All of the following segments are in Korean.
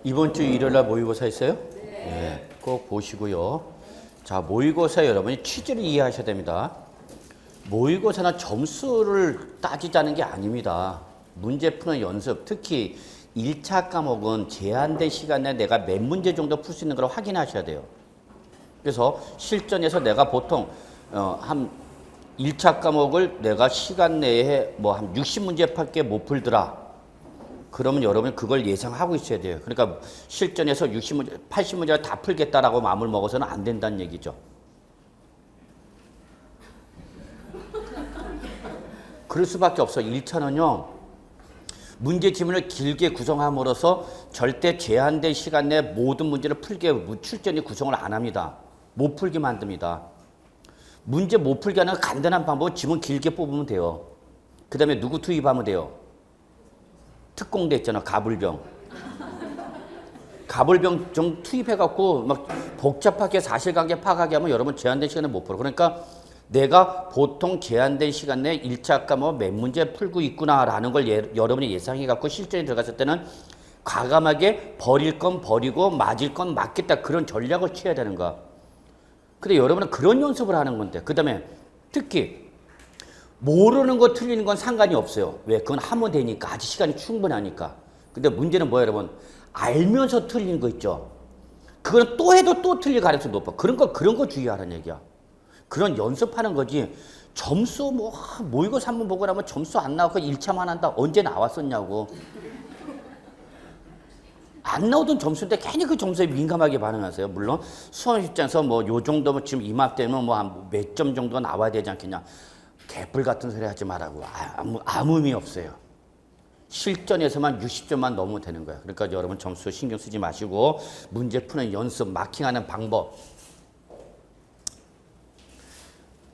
이번 주 일요일날 모의고사 있어요? 네. 꼭 보시고요. 자, 모의고사 여러분이 취지를 이해하셔야 됩니다. 모의고사는 점수를 따지자는 게 아닙니다. 문제 푸는 연습, 특히 1차 과목은 제한된 시간에 내가 몇 문제 정도 풀 수 있는 걸 확인하셔야 돼요. 그래서 실전에서 내가 보통 한 1차 과목을 내가 시간 내에 뭐 한 60문제밖에 못 풀더라. 그러면 여러분이 그걸 예상하고 있어야 돼요. 그러니까 실전에서 60문제, 80문제를 다 풀겠다라고 마음을 먹어서는 안 된다는 얘기죠. 그럴 수밖에 없어. 1차는요. 문제 지문을 길게 구성함으로써 절대 제한된 시간 내에 모든 문제를 풀게 출전이 구성을 안 합니다. 못 풀게 만듭니다. 문제 못 풀게 하는 간단한 방법은 지문 길게 뽑으면 돼요. 그 다음에 누구 투입하면 돼요? 특공대 있잖아. 가불병. 가불병 좀 투입해갖고 막 복잡하게 사실관계 파악하게 하면 여러분 제한된 시간에 못 풀어. 그러니까 내가 보통 제한된 시간 내에 1차 과목 몇 문제 풀고 있구나라는 걸 여러분이 예상해갖고 실전에 들어갔을 때는 과감하게 버릴 건 버리고 맞을 건 맞겠다. 그런 전략을 취해야 되는 거야. 근데 여러분은 그런 연습을 하는 건데. 그 다음에 특히 모르는 거 틀리는 건 상관이 없어요. 왜? 그건 하면 되니까. 아직 시간이 충분하니까. 근데 문제는 뭐예요, 여러분? 알면서 틀리는 거 있죠. 그건 또 해도 또 틀릴 가능성이 높아. 그런 거 주의하라는 얘기야. 그런 연습하는 거지. 점수 모의고사 한번 보고 나면 점수 안 나오고 1차만 한다. 언제 나왔었냐고. 안 나오던 점수인데 괜히 그 점수에 민감하게 반응하세요. 물론 수험 입장에서 뭐 요 정도면 지금 이맘때면 뭐 한 몇 점 정도가 나와야 되지 않겠냐. 개뿔 같은 소리 하지 말라고. 아무 의미 없어요. 실전에서만 60점만 넣으면 되는 거예요. 그러니까 여러분 점수 신경 쓰지 마시고 문제 푸는 연습, 마킹하는 방법.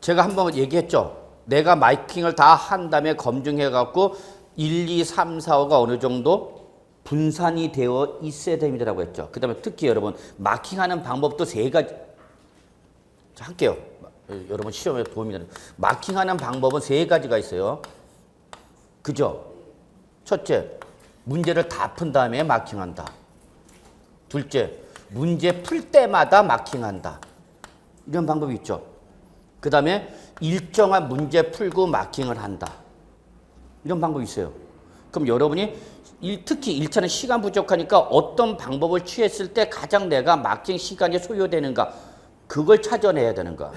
제가 한번 얘기했죠. 내가 마킹을 다 한 다음에 검증해갖고 1, 2, 3, 4, 5가 어느 정도 분산이 되어 있어야 됩니다라고 했죠. 그 다음에 특히 여러분 마킹하는 방법도 3가지. 자, 할게요. 여러분 시험에 도움이 되는. 마킹하는 방법은 3가지가 있어요. 그죠? 첫째, 문제를 다 푼 다음에 마킹한다. 둘째, 문제 풀 때마다 마킹한다. 이런 방법이 있죠. 그 다음에 일정한 문제 풀고 마킹을 한다. 이런 방법이 있어요. 그럼 여러분이 특히 1차는 시간 부족하니까 어떤 방법을 취했을 때 가장 내가 마킹 시간이 소요되는가, 그걸 찾아내야 되는 거야.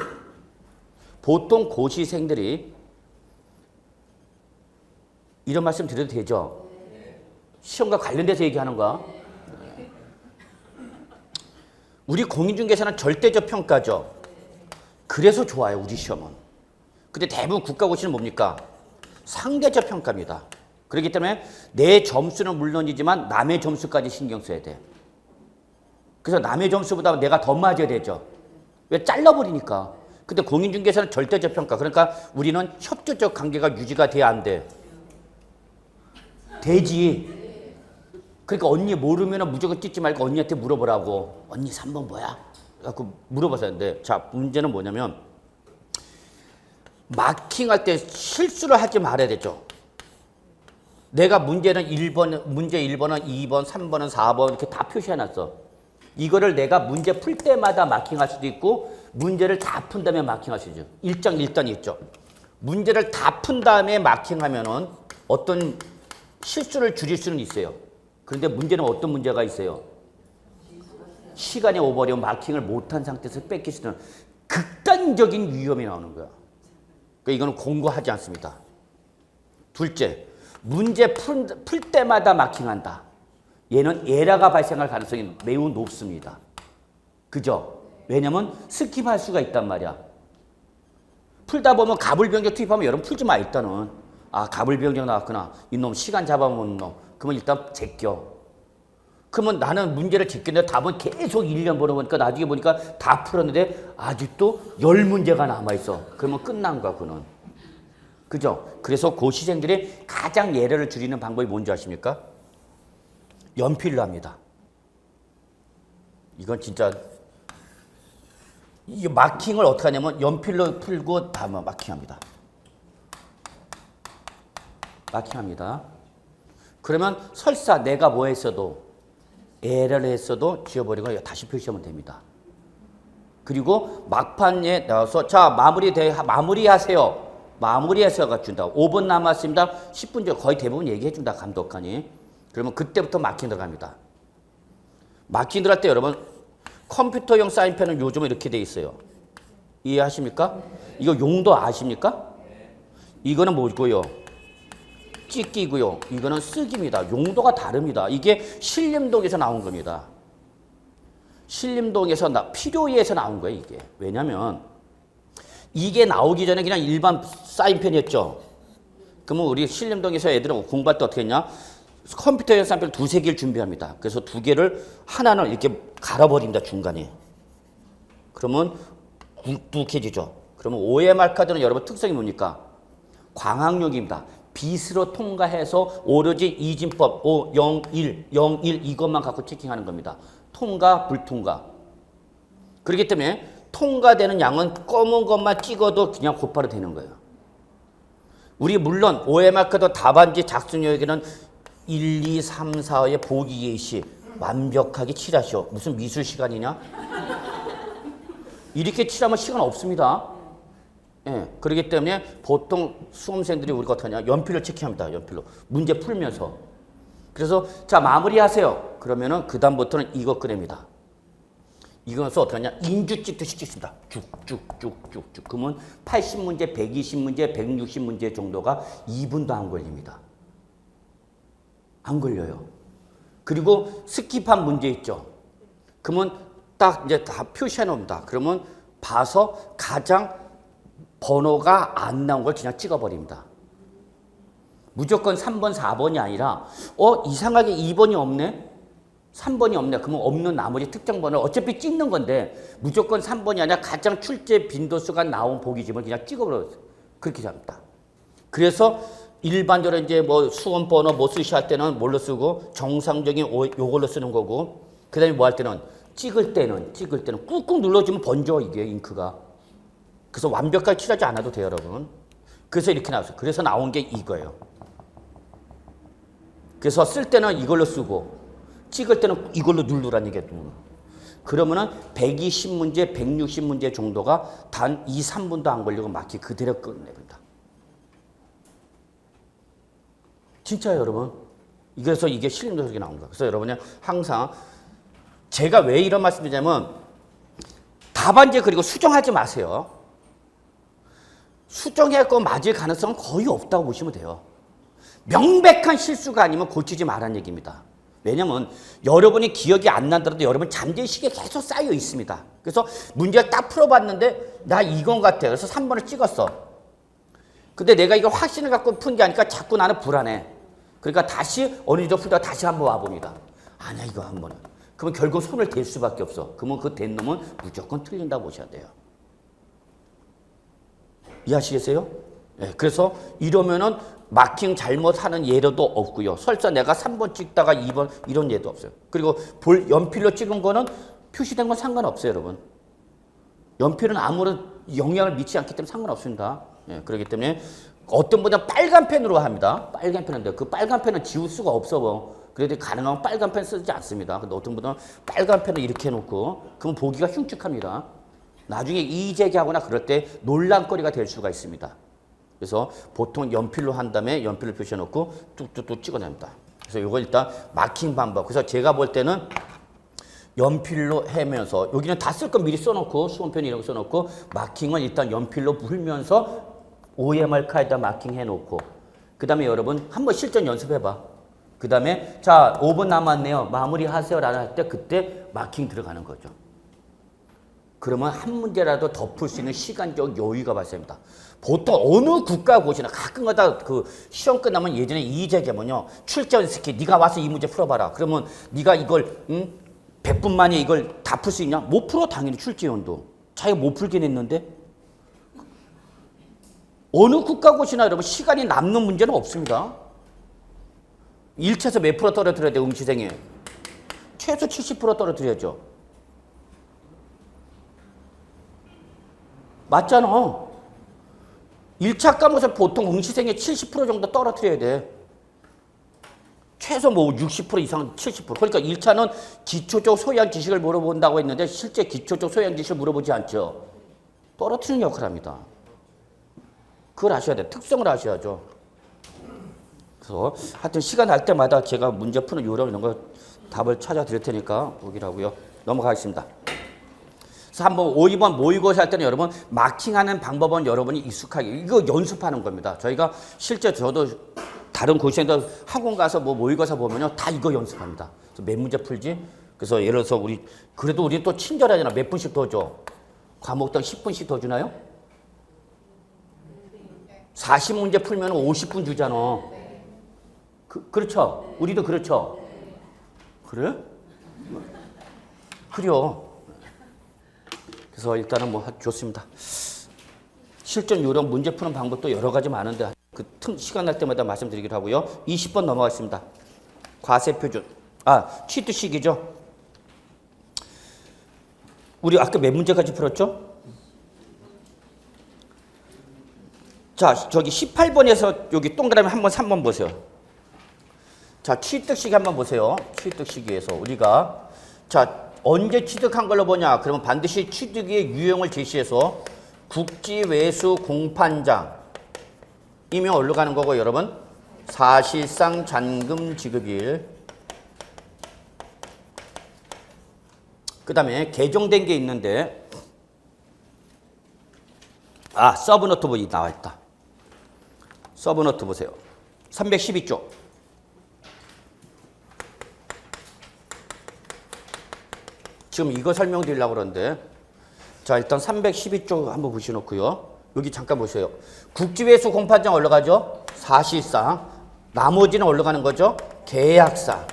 보통 고시생들이 이런 말씀 드려도 되죠? 시험과 관련돼서 얘기하는 거야. 우리 공인중개사는 절대적 평가죠. 그래서 좋아요, 우리 시험은. 근데 대부분 국가고시는 뭡니까? 상대적 평가입니다. 그렇기 때문에 내 점수는 물론이지만 남의 점수까지 신경 써야 돼. 그래서 남의 점수보다 내가 더 맞아야 되죠. 왜? 잘라버리니까. 근데 공인중개사는 절대적 평가. 그러니까 우리는 협조적 관계가 유지가 돼야 안 돼. 되지. 그러니까 언니 모르면 무조건 찍지 말고 언니한테 물어보라고. 언니 3번 뭐야? 그 물어봐서 하는데, 자, 문제는 뭐냐면 마킹할 때 실수를 하지 말아야 되죠. 내가 문제는 1번, 문제 1번은 2번, 3번은 4번 이렇게 다 표시해놨어. 이거를 내가 문제 풀 때마다 마킹할 수도 있고 문제를 다 푼 다음에 마킹할 수 있죠. 1장 1단이 있죠. 문제를 다 푼 다음에 마킹하면은 어떤 실수를 줄일 수는 있어요. 그런데 문제는 어떤 문제가 있어요? 시간이 오버되면 마킹을 못한 상태에서 뺏길 수 있는 극단적인 위험이 나오는 거야. 그러니까 이거는 공고하지 않습니다. 둘째, 문제 풀 때마다 마킹한다. 얘는 에러가 발생할 가능성이 매우 높습니다. 그죠? 왜냐면 스킵할 수가 있단 말이야. 풀다 보면 가불병정 투입하면 여러분 풀지 마, 일단은. 아, 가불병정 나왔구나. 이놈 시간 잡아먹는 놈. 그러면 일단 제껴. 그러면 나는 문제를 제꼈는데 답은 계속 1년 보러 보니까 나중에 보니까 다 풀었는데 아직도 10문제가 남아있어. 그러면 끝난 거야, 그는. 그죠? 그래서 고시생들이 가장 예를 줄이는 방법이 뭔지 아십니까? 연필로 합니다. 이건 진짜 이 마킹을 어떻게 하냐면 연필로 풀고 다음에 마킹합니다. 마킹합니다. 그러면 설사 내가 뭐 했어도 에러를 했어도 지워버리고 다시 표시하면 됩니다. 그리고 막판에 나와서 자 마무리하세요. 마무리해서가 준다. 5분 남았습니다. 10분 전 거의 대부분 얘기해준다 감독관이. 그러면 그때부터 마킹 들어갑니다. 마킹 들어갈 때 여러분 컴퓨터용 사인펜은 요즘은 이렇게 돼 있어요. 이해하십니까? 이거 용도 아십니까? 이거는 뭐고요? 찍기고요. 이거는 쓰기입니다. 용도가 다릅니다. 이게 신림동에서 나온 겁니다. 신림동에서 필요에서 나온 거예요. 이게. 왜냐면 이게 나오기 전에 그냥 일반 사인펜이었죠. 그러면 우리 신림동에서 애들은 공부할 때 어떻게 했냐? 컴퓨터용 사인펜 두세 개를 준비합니다. 그래서 두 개를 하나는 이렇게 갈아버립니다. 중간에. 그러면 굵직해지죠. 그러면 OMR 카드는 여러분 특성이 뭡니까? 광학력입니다. 빛으로 통과해서 오로지 이진법 5, 0, 1, 0, 1 이것만 갖고 체킹하는 겁니다. 통과, 불통과. 그렇기 때문에 통과되는 양은 검은 것만 찍어도 그냥 곧바로 되는 거예요. 우리 물론 OMR 카드 답안지 작성력에는 1, 2, 3, 4의 보기 예시 완벽하게 칠하시오. 무슨 미술 시간이냐? 이렇게 칠하면 시간 없습니다. 예, 그렇기 때문에 보통 수험생들이 우리가 어떻게 하냐? 연필을 체크합니다. 연필로. 문제 풀면서. 그래서 자 마무리하세요. 그러면은 그 다음부터는 이거 꺼냅니다. 이거서 어떻게 하냐? 인주찍듯이 찍습니다. 쭉쭉쭉쭉쭉. 그러면 80문제, 120문제, 160문제 정도가 2분도 안 걸립니다. 안 걸려요. 그리고 스킵한 문제 있죠. 그러면 딱 이제 다 표시해 놓습니다. 그러면 봐서 가장 번호가 안 나온 걸 그냥 찍어버립니다. 무조건 3번, 4번이 아니라 이상하게 2번이 없네? 3번이 없네. 그러면 없는 나머지 특정 번호를 어차피 찍는 건데 무조건 3번이 아니라 가장 출제 빈도수가 나온 보기집을 그냥 찍어버려요. 그렇게 잡니다. 그래서 일반적으로 이제 뭐 수험 번호 뭐 쓰시할 때는 뭘로 쓰고 정상적인 요걸로 쓰는 거고 그 다음에 뭐 할 때는 찍을 때는 꾹꾹 눌러주면 번져 이게 잉크가. 그래서 완벽하게 칠하지 않아도 돼요, 여러분. 그래서 이렇게 나왔어요. 그래서 나온 게 이거예요. 그래서 쓸 때는 이걸로 쓰고 찍을 때는 이걸로 누르라는 게 그러면은 120문제, 160문제 정도가 단 2, 3분도 안 걸리고 마키 그대로 끝냅니다. 진짜요, 여러분. 그래서 이게 실림도석이 나온 거예요. 그래서 여러분이 항상 제가 왜 이런 말씀 드리냐면 답안지 그리고 수정하지 마세요. 수정할 거 맞을 가능성은 거의 없다고 보시면 돼요. 명백한 실수가 아니면 고치지 말라는 얘기입니다. 왜냐면 여러분이 기억이 안 나더라도 여러분 잠재의식에 계속 쌓여 있습니다. 그래서 문제를 딱 풀어봤는데 나 이건 같아. 그래서 3번을 찍었어. 근데 내가 이걸 확신을 갖고 푼 게 아니까 자꾸 나는 불안해. 그러니까 다시 어느 정도 풀다가 다시 한번 와봅니다. 아니야 이거 한 번은. 그러면 결국 손을 댈 수밖에 없어. 그러면 그 댄 놈은 무조건 틀린다고 보셔야 돼요. 이해하시겠어요? 네, 그래서 이러면은 마킹 잘못하는 예로도 없고요. 설사 내가 3번 찍다가 2번 이런 예도 없어요. 그리고 연필로 찍은 거는 표시된 건 상관없어요, 여러분. 연필은 아무런 영향을 미치지 않기 때문에 상관없습니다. 네, 그렇기 때문에 어떤 분은 빨간 펜으로 합니다. 빨간 펜인데 그 빨간 펜은 지울 수가 없어. 그래도 가능하면 빨간 펜 쓰지 않습니다. 근데 어떤 분은 빨간 펜을 이렇게 해놓고 그러면 보기가 흉측합니다. 나중에 이의제기하거나 그럴 때 논란거리가 될 수가 있습니다. 그래서 보통 연필로 한 다음에 연필을 표시해놓고 뚝뚝뚝 찍어냅니다. 그래서 이거 일단 마킹 방법. 그래서 제가 볼 때는 연필로 해면서 여기는 다 쓸 거 미리 써놓고 수험편 이런 거 써놓고 마킹은 일단 연필로 풀면서 OMR 카드에다 마킹 해놓고 그 다음에 여러분 한번 실전 연습해봐. 그 다음에 자 5분 남았네요. 마무리하세요 라는 할 때 그때 마킹 들어가는 거죠. 그러면 한 문제라도 더 풀 수 있는 시간적 여유가 발생합니다. 보통 어느 국가 고시나 가끔가다 그 시험 끝나면 예전에 이의제기하면요. 출제원 스키 네가 와서 이 문제 풀어봐라. 그러면 네가 이걸 100분 만에 이걸 다 풀 수 있냐? 못 풀어 당연히 출제원도. 자기가 못 풀긴 했는데. 어느 국가 고시나 여러분 시간이 남는 문제는 없습니다. 1차에서 몇 프로 떨어뜨려야 돼 응시생에? 최소 70% 떨어뜨려야죠. 맞잖아. 1차 과목에서 보통 응시생의 70% 정도 떨어뜨려야 돼. 최소 뭐 60% 이상 70%. 그러니까 1차는 기초적 소양 지식을 물어본다고 했는데 실제 기초적 소양 지식을 물어보지 않죠. 떨어뜨리는 역할을 합니다. 그걸 아셔야 돼요. 특성을 아셔야죠. 그래서 하여튼 시간 날 때마다 제가 문제 푸는 요령 이런 거 답을 찾아 드릴 테니까 보기라고요. 넘어가겠습니다. 그래서 한번 5, 2번 모의고사 할 때는 여러분 마킹하는 방법은 여러분이 익숙하게 이거 연습하는 겁니다. 저희가 실제 저도 다른 고시생들 학원 가서 뭐 모의고사 보면요 다 이거 연습합니다. 그래서 몇 문제 풀지? 그래서 예를 들어서 그래도 우리 또 친절하잖아. 몇 분씩 더 줘? 과목당 10분씩 더 주나요? 40문제 풀면 50분 주잖아. 그렇죠? 우리도 그렇죠? 그래? 그래요. 그래서 일단은 뭐 좋습니다. 실전 요령 문제 푸는 방법도 여러 가지 많은데 시간 날 때마다 말씀드리기로 하고요. 20번 넘어가겠습니다. 과세표준. 치트식이죠. 우리 아까 몇 문제까지 풀었죠? 자, 저기 18번에서 여기 동그라미 한번 3번 보세요. 자, 취득식 한번 보세요. 취득식에서 우리가 자, 언제 취득한 걸로 보냐? 그러면 반드시 취득의 유형을 제시해서 국지 외수 공판장 이면 어디로 가는 거고 여러분? 사실상 잔금 지급일. 그 다음에 개정된 게 있는데 서브노트 보기 나와 있다. 서브노트 보세요. 312조. 지금 이거 설명드리려고 그러는데 자 일단 312조 한번 보시놓고요. 여기 잠깐 보세요. 국지외수 공판장 올라가죠? 사실상. 나머지는 올라가는 거죠? 계약상.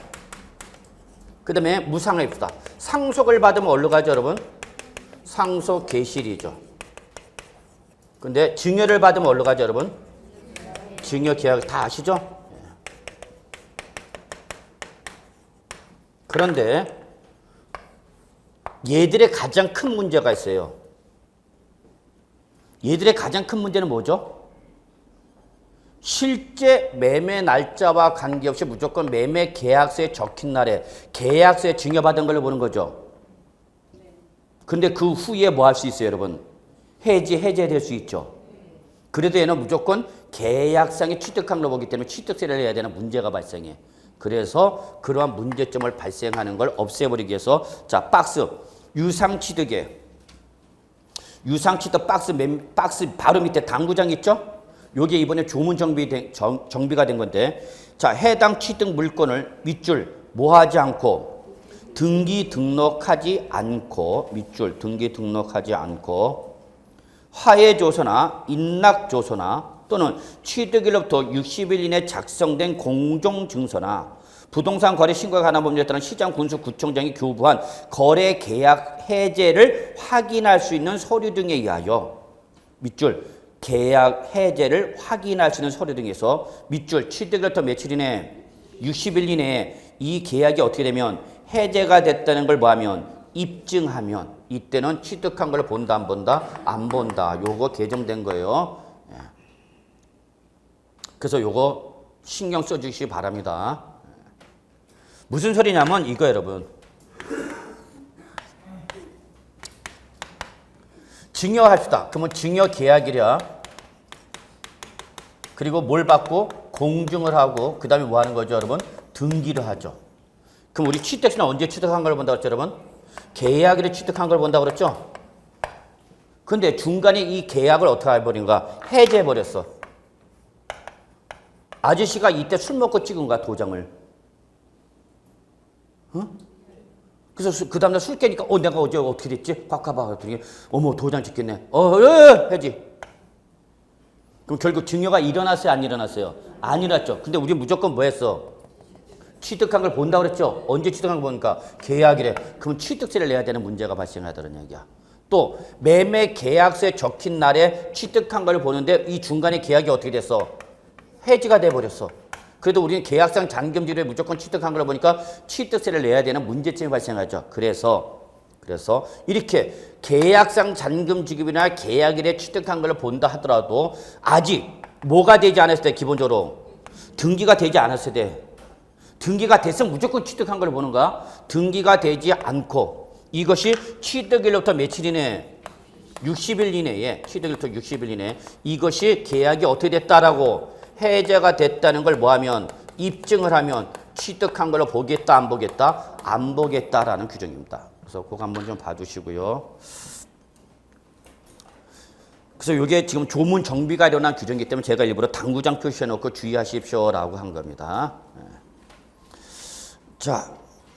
그 다음에 무상회입수다. 상속을 받으면 올라가죠 여러분? 상속 개실이죠. 근데 증여를 받으면 올라가죠 여러분? 증여 계약 다 아시죠? 그런데 얘들의 가장 큰 문제가 있어요. 얘들의 가장 큰 문제는 뭐죠? 실제 매매 날짜와 관계없이 무조건 매매 계약서에 적힌 날에 계약서에 증여받은 걸로 보는 거죠. 근데 그 후에 뭐 할 수 있어요, 여러분? 해제될 수 있죠. 그래도 얘는 무조건 계약상에 취득한 걸로 보기 때문에 취득세를 내야 되는 문제가 발생해. 그래서 그러한 문제점을 발생하는 걸 없애버리기 위해서 자, 박스 유상취득에 유상취득 박스 바로 밑에 당구장 있죠? 요게 이번에 조문 정비가 된 건데 자 해당 취득 물건을 밑줄 뭐 하지 않고 등기 등록하지 않고 밑줄 등기 등록하지 않고 화해조서나 인락조서나 또는 취득일로부터 60일 이내 작성된 공정증서나 부동산 거래 신고에 관한 법률에 따른 시장 군수 구청장이 교부한 거래 계약 해제를 확인할 수 있는 서류 등에 의하여 밑줄 계약 해제를 확인할 수 있는 서류 등에서 밑줄 취득일로부터 며칠 이내 60일 이내에 이 계약이 어떻게 되면 해제가 됐다는 걸 뭐하면 입증하면 이때는 취득한 걸 본다 안 본다? 안 본다. 요거 개정된 거예요. 그래서 요거 신경 써주시기 바랍니다. 무슨 소리냐면 이거 여러분. 증여합시다. 그러면 증여 계약이랴. 그리고 뭘 받고 공증을 하고 그 다음에 뭐 하는 거죠 여러분? 등기를 하죠. 그럼 우리 취득세는 언제 취득한 걸 본다고 했죠 여러분? 계약일에 취득한 걸 본다고 그랬죠? 근데 중간에 이 계약을 어떻게 해버린가? 해제해버렸어. 아저씨가 이때 술 먹고 찍은 거야 도장을. 어? 그래서 그 다음날 술 깨니까 내가 어제 어떻게 됐지? 꽉 가봐. 그랬더니 어머 도장 찍겠네. 해지. 그럼 결국 증여가 일어났어요? 안 일어났어요? 안 일어났죠. 근데 우리 무조건 뭐 했어? 취득한 걸 본다고 그랬죠? 언제 취득한 걸 보니까 계약이래. 그럼 취득세를 내야 되는 문제가 발생하다는 얘기야. 또 매매 계약서에 적힌 날에 취득한 걸 보는데 이 중간에 계약이 어떻게 됐어? 해지가 돼버렸어. 그래도 우리는 계약상 잔금지를 무조건 취득한 걸 보니까 취득세를 내야 되는 문제점이 발생하죠. 그래서 이렇게 계약상 잔금 지급이나 계약일에 취득한 걸 본다 하더라도 아직 뭐가 되지 않았을 때 기본적으로 등기가 되지 않았을 때 등기가 됐으면 무조건 취득한 걸 보는 거야. 등기가 되지 않고 이것이 취득일로부터 며칠이네? 60일 이내에 취득일부터 60일 이내 이것이 계약이 어떻게 됐다라고 해제가 됐다는 걸 뭐하면 입증을 하면 취득한 걸로 보겠다 안 보겠다? 안 보겠다라는 규정입니다. 그래서 그거 한번 좀 봐주시고요. 그래서 이게 지금 조문 정비가 일어난 규정이기 때문에 제가 일부러 당구장 표시해놓고 주의하십시오라고 한 겁니다. 자,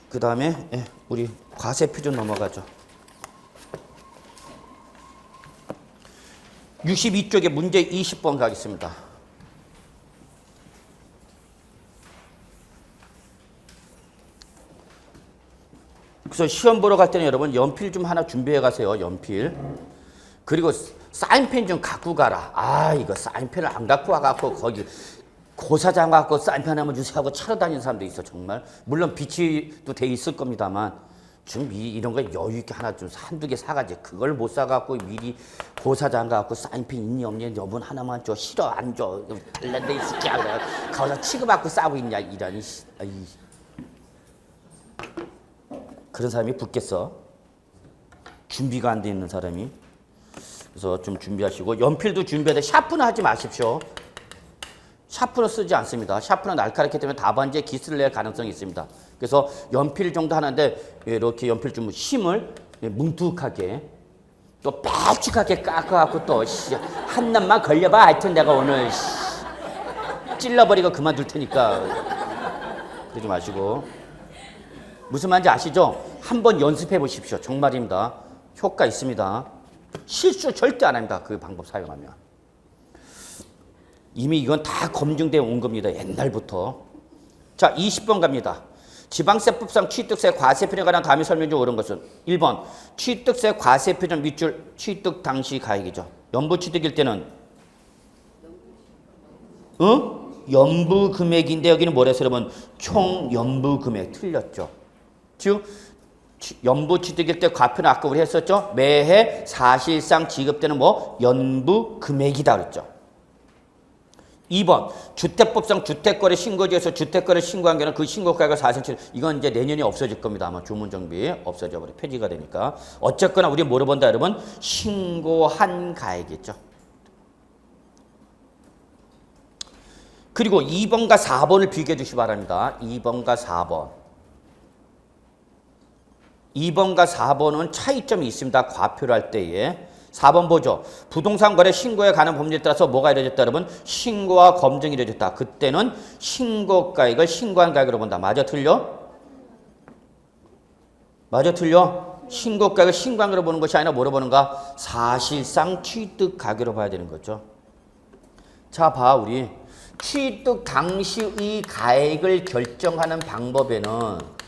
그 다음에 우리 과세표 좀 넘어가죠. 62쪽에 문제 20번 가겠습니다. 그래서 시험 보러 갈 때는 여러분 연필 좀 하나 준비해 가세요. 연필. 그리고 사인펜 좀 갖고 가라. 아, 이거 사인펜을 안 갖고 와갖고 거기 고사장 갖고 사인펜 한번 주세요 하고 차러 다니는 사람도 있어, 정말. 물론 비치도 돼 있을 겁니다만 좀 이런 거 여유 있게 하나 좀 한두 개 사가지. 그걸 못 사갖고 미리 고사장 갖고 사인펜 있니 없니 여분 하나만 줘. 싫어 안 줘. 달란데 이 새끼야. 그래. 거기서 취급받고 싸고 있냐 이런. 그런 사람이 붙겠어. 준비가 안 돼 있는 사람이. 그래서 좀 준비하시고 연필도 준비해야 돼. 샤프는 하지 마십시오. 샤프는 쓰지 않습니다. 샤프는 날카롭기 때문에 답안지에 기스를 낼 가능성이 있습니다. 그래서 연필 정도 하는데 이렇게 연필 좀 힘을 뭉툭하게 또 빽빽하게 깎아갖고 또 한 낱만 걸려봐. 하여튼 내가 오늘 찔러버리고 그만둘 테니까 그러지 마시고. 무슨 말인지 아시죠? 한번 연습해 보십시오. 정말입니다. 효과 있습니다. 실수 절대 안 합니다. 그 방법 사용하면. 이미 이건 다 검증되어 온 겁니다. 옛날부터. 자, 20번 갑니다. 지방세법상 취득세 과세표준에 관한 다음에 설명 중 옳은 것은 1번 취득세 과세표준 밑줄 취득 당시 가액이죠. 연부취득일 때는 연부 금액인데 여기는 뭐래서 여러분 총 연부 금액 틀렸죠. 즉 연부 취득일 때 과표는 아까 우리 했었죠. 매해 사실상 지급되는 뭐 연부 금액이다 그랬죠. 2번 주택법상 주택거래 신고지에서 주택거래 신고한 경우는 그 신고가액을 4cm 이건 이제 내년에 없어질 겁니다. 아마 조문정비 없어져 버려 폐지가 되니까. 어쨌거나 우리 뭐로 본다 여러분? 신고한 가액이죠. 그리고 2번과 4번을 비교해 주시기 바랍니다. 2번과 4번. 2번과 4번은 차이점이 있습니다. 과표를 할 때에. 4번 보죠. 부동산 거래 신고에 관한 법률에 따라서 뭐가 이루어졌다 여러분? 신고와 검증이 이루어졌다. 그때는 신고가액을 신고한 가액으로 본다. 맞아 틀려? 맞아 틀려? 신고가액을 신고한 가액으로 보는 것이 아니라 뭐로 보는가? 사실상 취득 가격으로 봐야 되는 거죠. 자, 봐 우리. 취득 당시의 가액을 결정하는 방법에는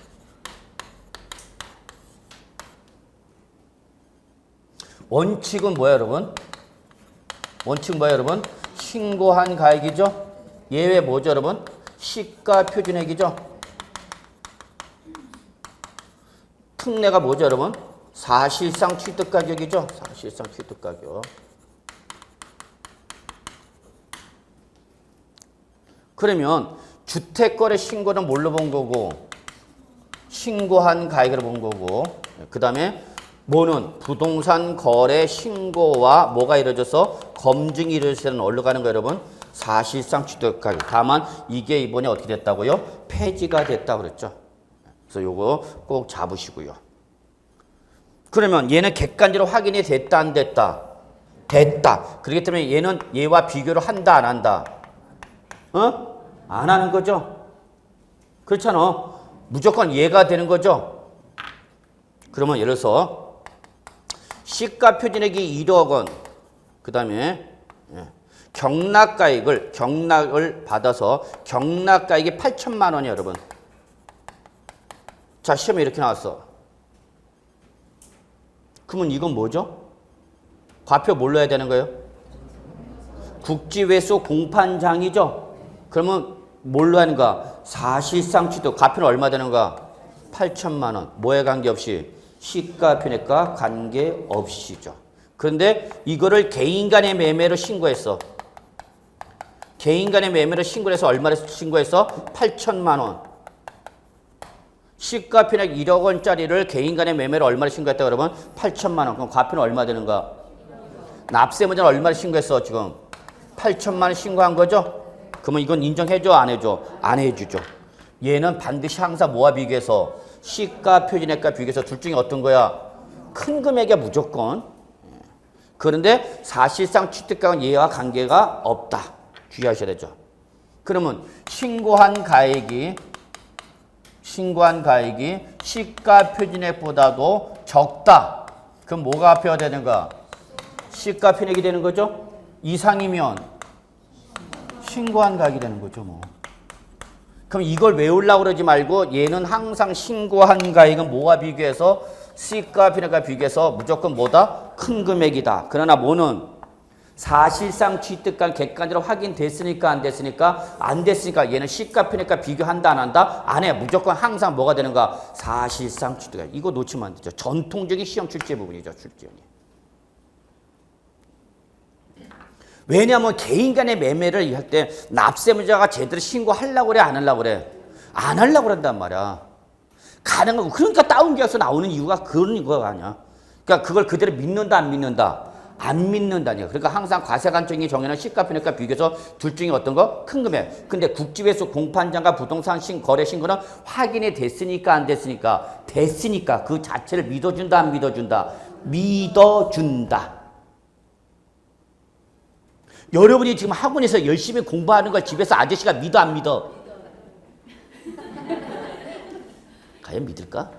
원칙은 뭐야 여러분? 원칙은 뭐야 여러분? 신고한 가액이죠? 예외 뭐죠 여러분? 시가 표준액이죠? 특례가 뭐죠 여러분? 사실상 취득가격이죠? 사실상 취득가격. 그러면 주택거래 신고는 뭘로 본 거고 신고한 가액으로 본 거고 그 다음에 뭐는 부동산 거래 신고와 뭐가 이루어져서 검증이 이루어질 때는 어디로 가는 거예요 여러분? 사실상 취득가격. 다만 이게 이번에 어떻게 됐다고요? 폐지가 됐다고 그랬죠. 그래서 요거 꼭 잡으시고요. 그러면 얘는 객관적으로 확인이 됐다 안 됐다? 됐다. 그렇기 때문에 얘는 얘와 비교를 한다 안 한다? 안 하는 거죠. 그렇잖아. 무조건 얘가 되는 거죠. 그러면 예를 들어서 시가 표준액이 1억 원, 그 다음에 경락을 받아서 경락가액이 8천만 원이에요, 여러분. 자, 시험에 이렇게 나왔어. 그러면 이건 뭐죠? 과표 뭘로 해야 되는 거예요? 국지회수 공판장이죠? 그러면 뭘로 하는가? 사실상 취득. 과표는 얼마 되는가? 8천만 원. 뭐에 관계없이? 시가 표준액과 관계없이죠. 그런데 이거를 개인 간의 매매로 신고했어. 개인 간의 매매로 신고해서 얼마를 신고했어? 8천만 원. 시가 편액 1억 원짜리를 개인 간의 매매를 얼마를 신고했다 그러면 8천만 원. 그럼 과표는 얼마 되는가? 납세 문제는 얼마를 신고했어 지금? 8천만 원 신고한 거죠? 그러면 이건 인정해줘 안 해줘? 안 해주죠. 얘는 반드시 항상 뭐와 비교해서? 시가 표준액과 비교해서 둘 중에 어떤 거야? 큰 금액이야 무조건. 그런데 사실상 취득가액은 얘와 관계가 없다. 주의하셔야 되죠. 그러면 신고한 가액이 시가 표준액보다도 적다. 그럼 뭐가 합표가 되는가? 시가 표준액이 되는 거죠. 이상이면 신고한 가액이 되는 거죠. 뭐. 그럼 이걸 외우려고 그러지 말고 얘는 항상 신고한 가액은 뭐와 비교해서? 시가 표준액과 비교해서 무조건 뭐다? 큰 금액이다. 그러나 뭐는 사실상 취득가액 객관적으로 확인됐으니까 안 됐으니까? 안 됐으니까 얘는 시가 표준액과 비교한다 안 한다? 안 해. 무조건 항상 뭐가 되는가? 사실상 취득가액. 이거 놓치면 안 되죠. 전통적인 시험 출제 부분이죠. 출제원이. 왜냐하면 개인 간의 매매를 할 때 납세문자가 제대로 신고하려고 그래 안 하려고 그래? 안 하려고 그런단 말이야. 가능하고 그러니까 다운계약서 나오는 이유가 그런 이유가 아니야. 그러니까 그걸 그대로 믿는다 안 믿는다? 안 믿는다니까. 그러니까 항상 과세관청이 정해놓은 시가 표준액과 비교해서 둘 중에 어떤 거? 큰 금액. 근데 국지회수 공판장과 부동산 거래 신고는 확인이 됐으니까 안 됐으니까? 됐으니까 그 자체를 믿어준다 안 믿어준다? 믿어준다. 여러분이 지금 학원에서 열심히 공부하는 걸 집에서 아저씨가 믿어 안 믿어? 과연 믿을까?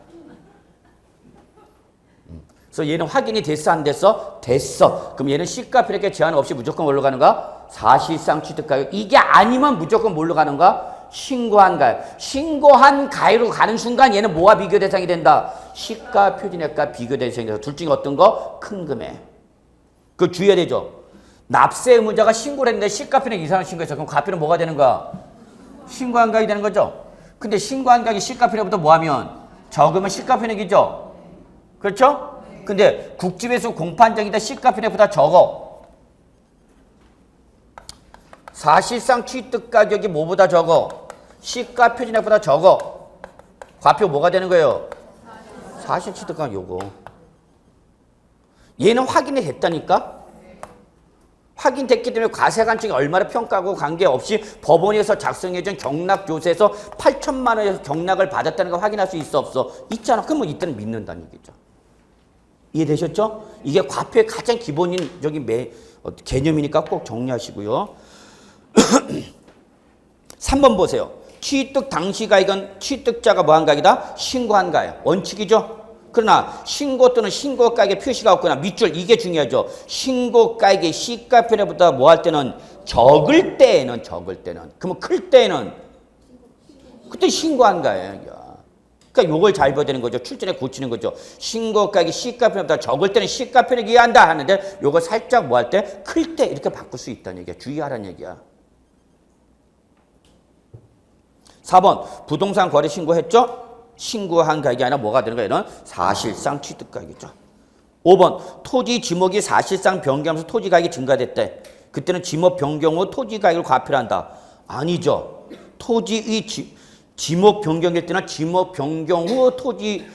그래서 얘는 확인이 됐어 안 됐어? 됐어. 그럼 얘는 시가 표준액 제한 없이 무조건 뭘로 가는가? 사실상 취득가액. 이게 아니면 무조건 뭘로 가는가? 신고한 가액. 신고한 가액으로 가는 순간 얘는 뭐와 비교 대상이 된다? 시가 표준액과 비교 대상이 돼서 둘 중에 어떤 거? 큰 금액. 그거 주의해야 되죠. 납세 의무자가 신고를 했는데 시가 표준액 이상을 신고했어. 그럼 과표는 뭐가 되는가? 신고한 가액이 되는 거죠. 근데 신고한 가액이 시가 표준액보다 뭐하면? 적으면 시가 표준액이죠. 그렇죠? 근데 국지회수 공판장이다 시가 표준액보다 적어. 사실상 취득가격이 뭐보다 적어? 시가 표준액보다 적어. 과표 뭐가 되는 거예요? 사실 취득가격 요거. 얘는 확인이 됐다니까? 확인됐기 때문에 과세관청이 얼마를 평가하고 관계없이 법원에서 작성해준 경락조서에서 8천만 원에서 경락을 받았다는 걸 확인할 수 있어 없어? 있잖아. 그럼 뭐 이때는 믿는다는 얘기죠. 이해되셨죠? 이게 과표의 가장 기본적인 개념이니까 꼭 정리하시고요. 3번 보세요. 취득 당시 가액은 취득자가 뭐한 가액이다? 신고한 가액. 원칙이죠? 그러나 신고 또는 신고 가액의 표시가 없거나 밑줄 이게 중요하죠. 신고 가액의 시가 표준액보다 뭐 할 때는 적을 때는 그러면 클 때는 그때 신고한 가액이야. 그러니까 요걸 잘 봐야 되는 거죠. 출전에 고치는 거죠. 신고가액이 시가 표준액보다 적을 때는 시가 표준액 이해한다 하는데 요거 살짝 뭐 할 때 클 때 이렇게 바꿀 수 있다는 얘기야. 주의하라는 얘기야. 4번 부동산 거래 신고했죠? 신고한 가액이 아니라 뭐가 되는 거야? 이런 사실상 취득가액이죠. 5번 토지 지목이 사실상 변경하면서 토지 가액이 증가됐대. 그때는 지목 변경 후 토지 가액을 과표를 한다. 아니죠. 토지의 지목 변경일 때는 지목 변경 후 토지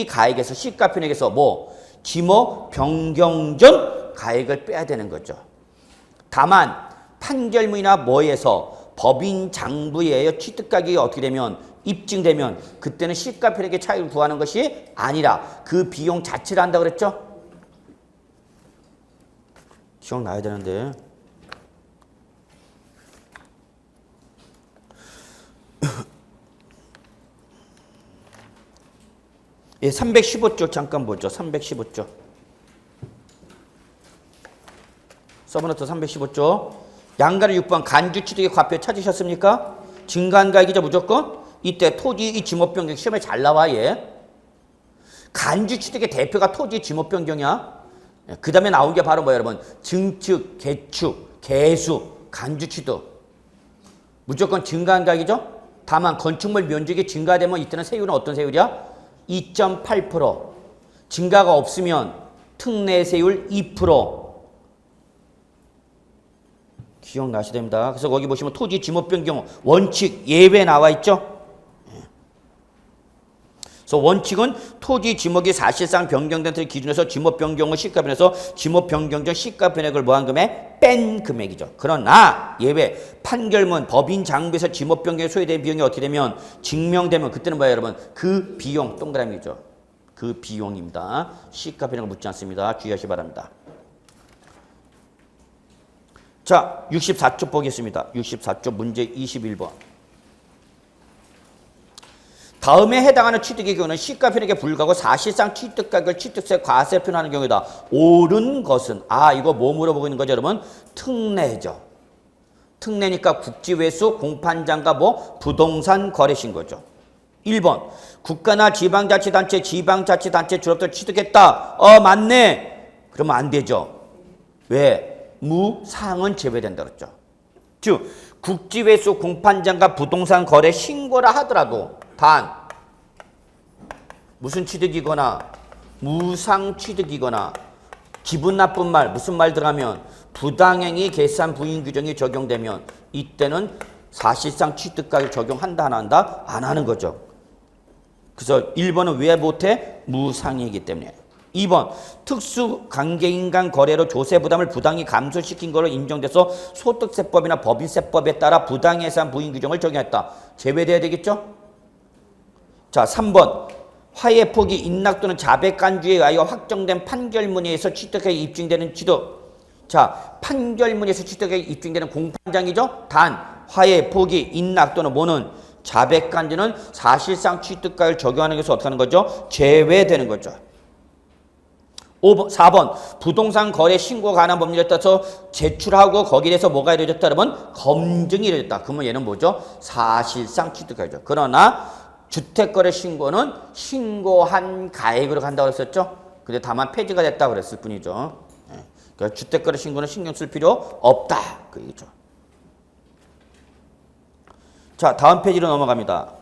가액에서 시가 표준액에서 뭐 지목 변경 전 가액을 빼야 되는 거죠. 다만 판결문이나 뭐에서 법인 장부에 의해 취득가격이 어떻게 되면 입증되면 그때는 시가 표준액의 차이를 구하는 것이 아니라 그 비용 자체를 한다고 그랬죠? 기억나야 되는데. 예, 315조 잠깐 보죠. 315조. 서브노트 315조. 양가를 6번 간주 취득의 과표 찾으셨습니까? 증가한 가액이죠 무조건. 이때 토지 이 지목 변경 시험에 잘 나와 얘. 간주 취득의 대표가 토지 지목 변경이야. 그 다음에 나온 게 바로 뭐야 여러분? 증축, 개축, 개수, 간주 취득. 무조건 증가한 가액이죠. 다만 건축물 면적이 증가되면 이때는 세율은 어떤 세율이야? 2.8%. 증가가 없으면 특례세율 2%. 기억나셔야 됩니다. 그래서 거기 보시면 토지 지목 변경 원칙 예외 나와 있죠. 그래서 원칙은 토지 지목이 사실상 변경된 틀 기준에서 지목 변경 후 시가 변에서 지목 변경 전 시가 변액을 뭐한 금액? 뺀 금액이죠. 그러나 예외 판결문 법인 장부에서 지목 변경에 소요된 비용이 어떻게 되면 증명되면 그때는 뭐예요 여러분? 그 비용 동그라미죠. 그 비용입니다. 시가 변액을 묻지 않습니다. 주의하시 기 바랍니다. 자 64쪽 보겠습니다. 64쪽 문제 21번. 다음에 해당하는 취득의 경우는 시가 변액에 불과하고 사실상 취득가격을 취득세 과세 표현하는 경우이다. 옳은 것은 이거 뭐 물어보고 있는 거죠 여러분? 특례죠. 특례니까 국지외수 공판장과 뭐 부동산 거래 신고죠. 1번 국가나 지방자치단체 지방자치단체 졸업들 취득했다. 맞네. 그러면 안 되죠. 왜? 무상은 제외된다 그랬죠. 즉 국지외수 공판장과 부동산 거래 신고라 하더라도 단 무슨 취득이거나 무상 취득이거나 기분 나쁜 말 무슨 말 들어가면 부당행위 계산 부인 규정이 적용되면 이때는 사실상 취득가격 적용한다 안 한다? 안 하는 거죠. 그래서 1번은 왜 못해? 무상이기 때문에. 2번 특수 관계인 간 거래로 조세 부담을 부당히 감소시킨 것으로 인정돼서 소득세법이나 법인세법에 따라 부당해산 부인 규정을 적용했다. 제외돼야 되겠죠? 자 3번 화해 포기 인락 또는 자백 간주에 의하여 확정된 판결문에 의해서 취득에 입증되는 취득. 자 판결문에서 취득에 입증되는 공판장이죠. 단 화해 포기 인락 또는 뭐는 자백 간주는 사실상 취득가를 적용하는 것에서 어떻게 하는 거죠? 제외되는 거죠. 4번 부동산 거래 신고가 관한 법률에 따라서 제출하고 거기에 대해서 뭐가 이루어졌다 그러면 검증이 이루어졌다. 그러면 얘는 뭐죠? 사실상 취득가죠. 그러나 주택거래 신고는 신고한 가액으로 간다고 했었죠. 근데 다만 폐지가 됐다고 그랬을 뿐이죠. 그러니까 주택거래 신고는 신경 쓸 필요 없다. 그 얘기죠. 자 다음 페이지로 넘어갑니다.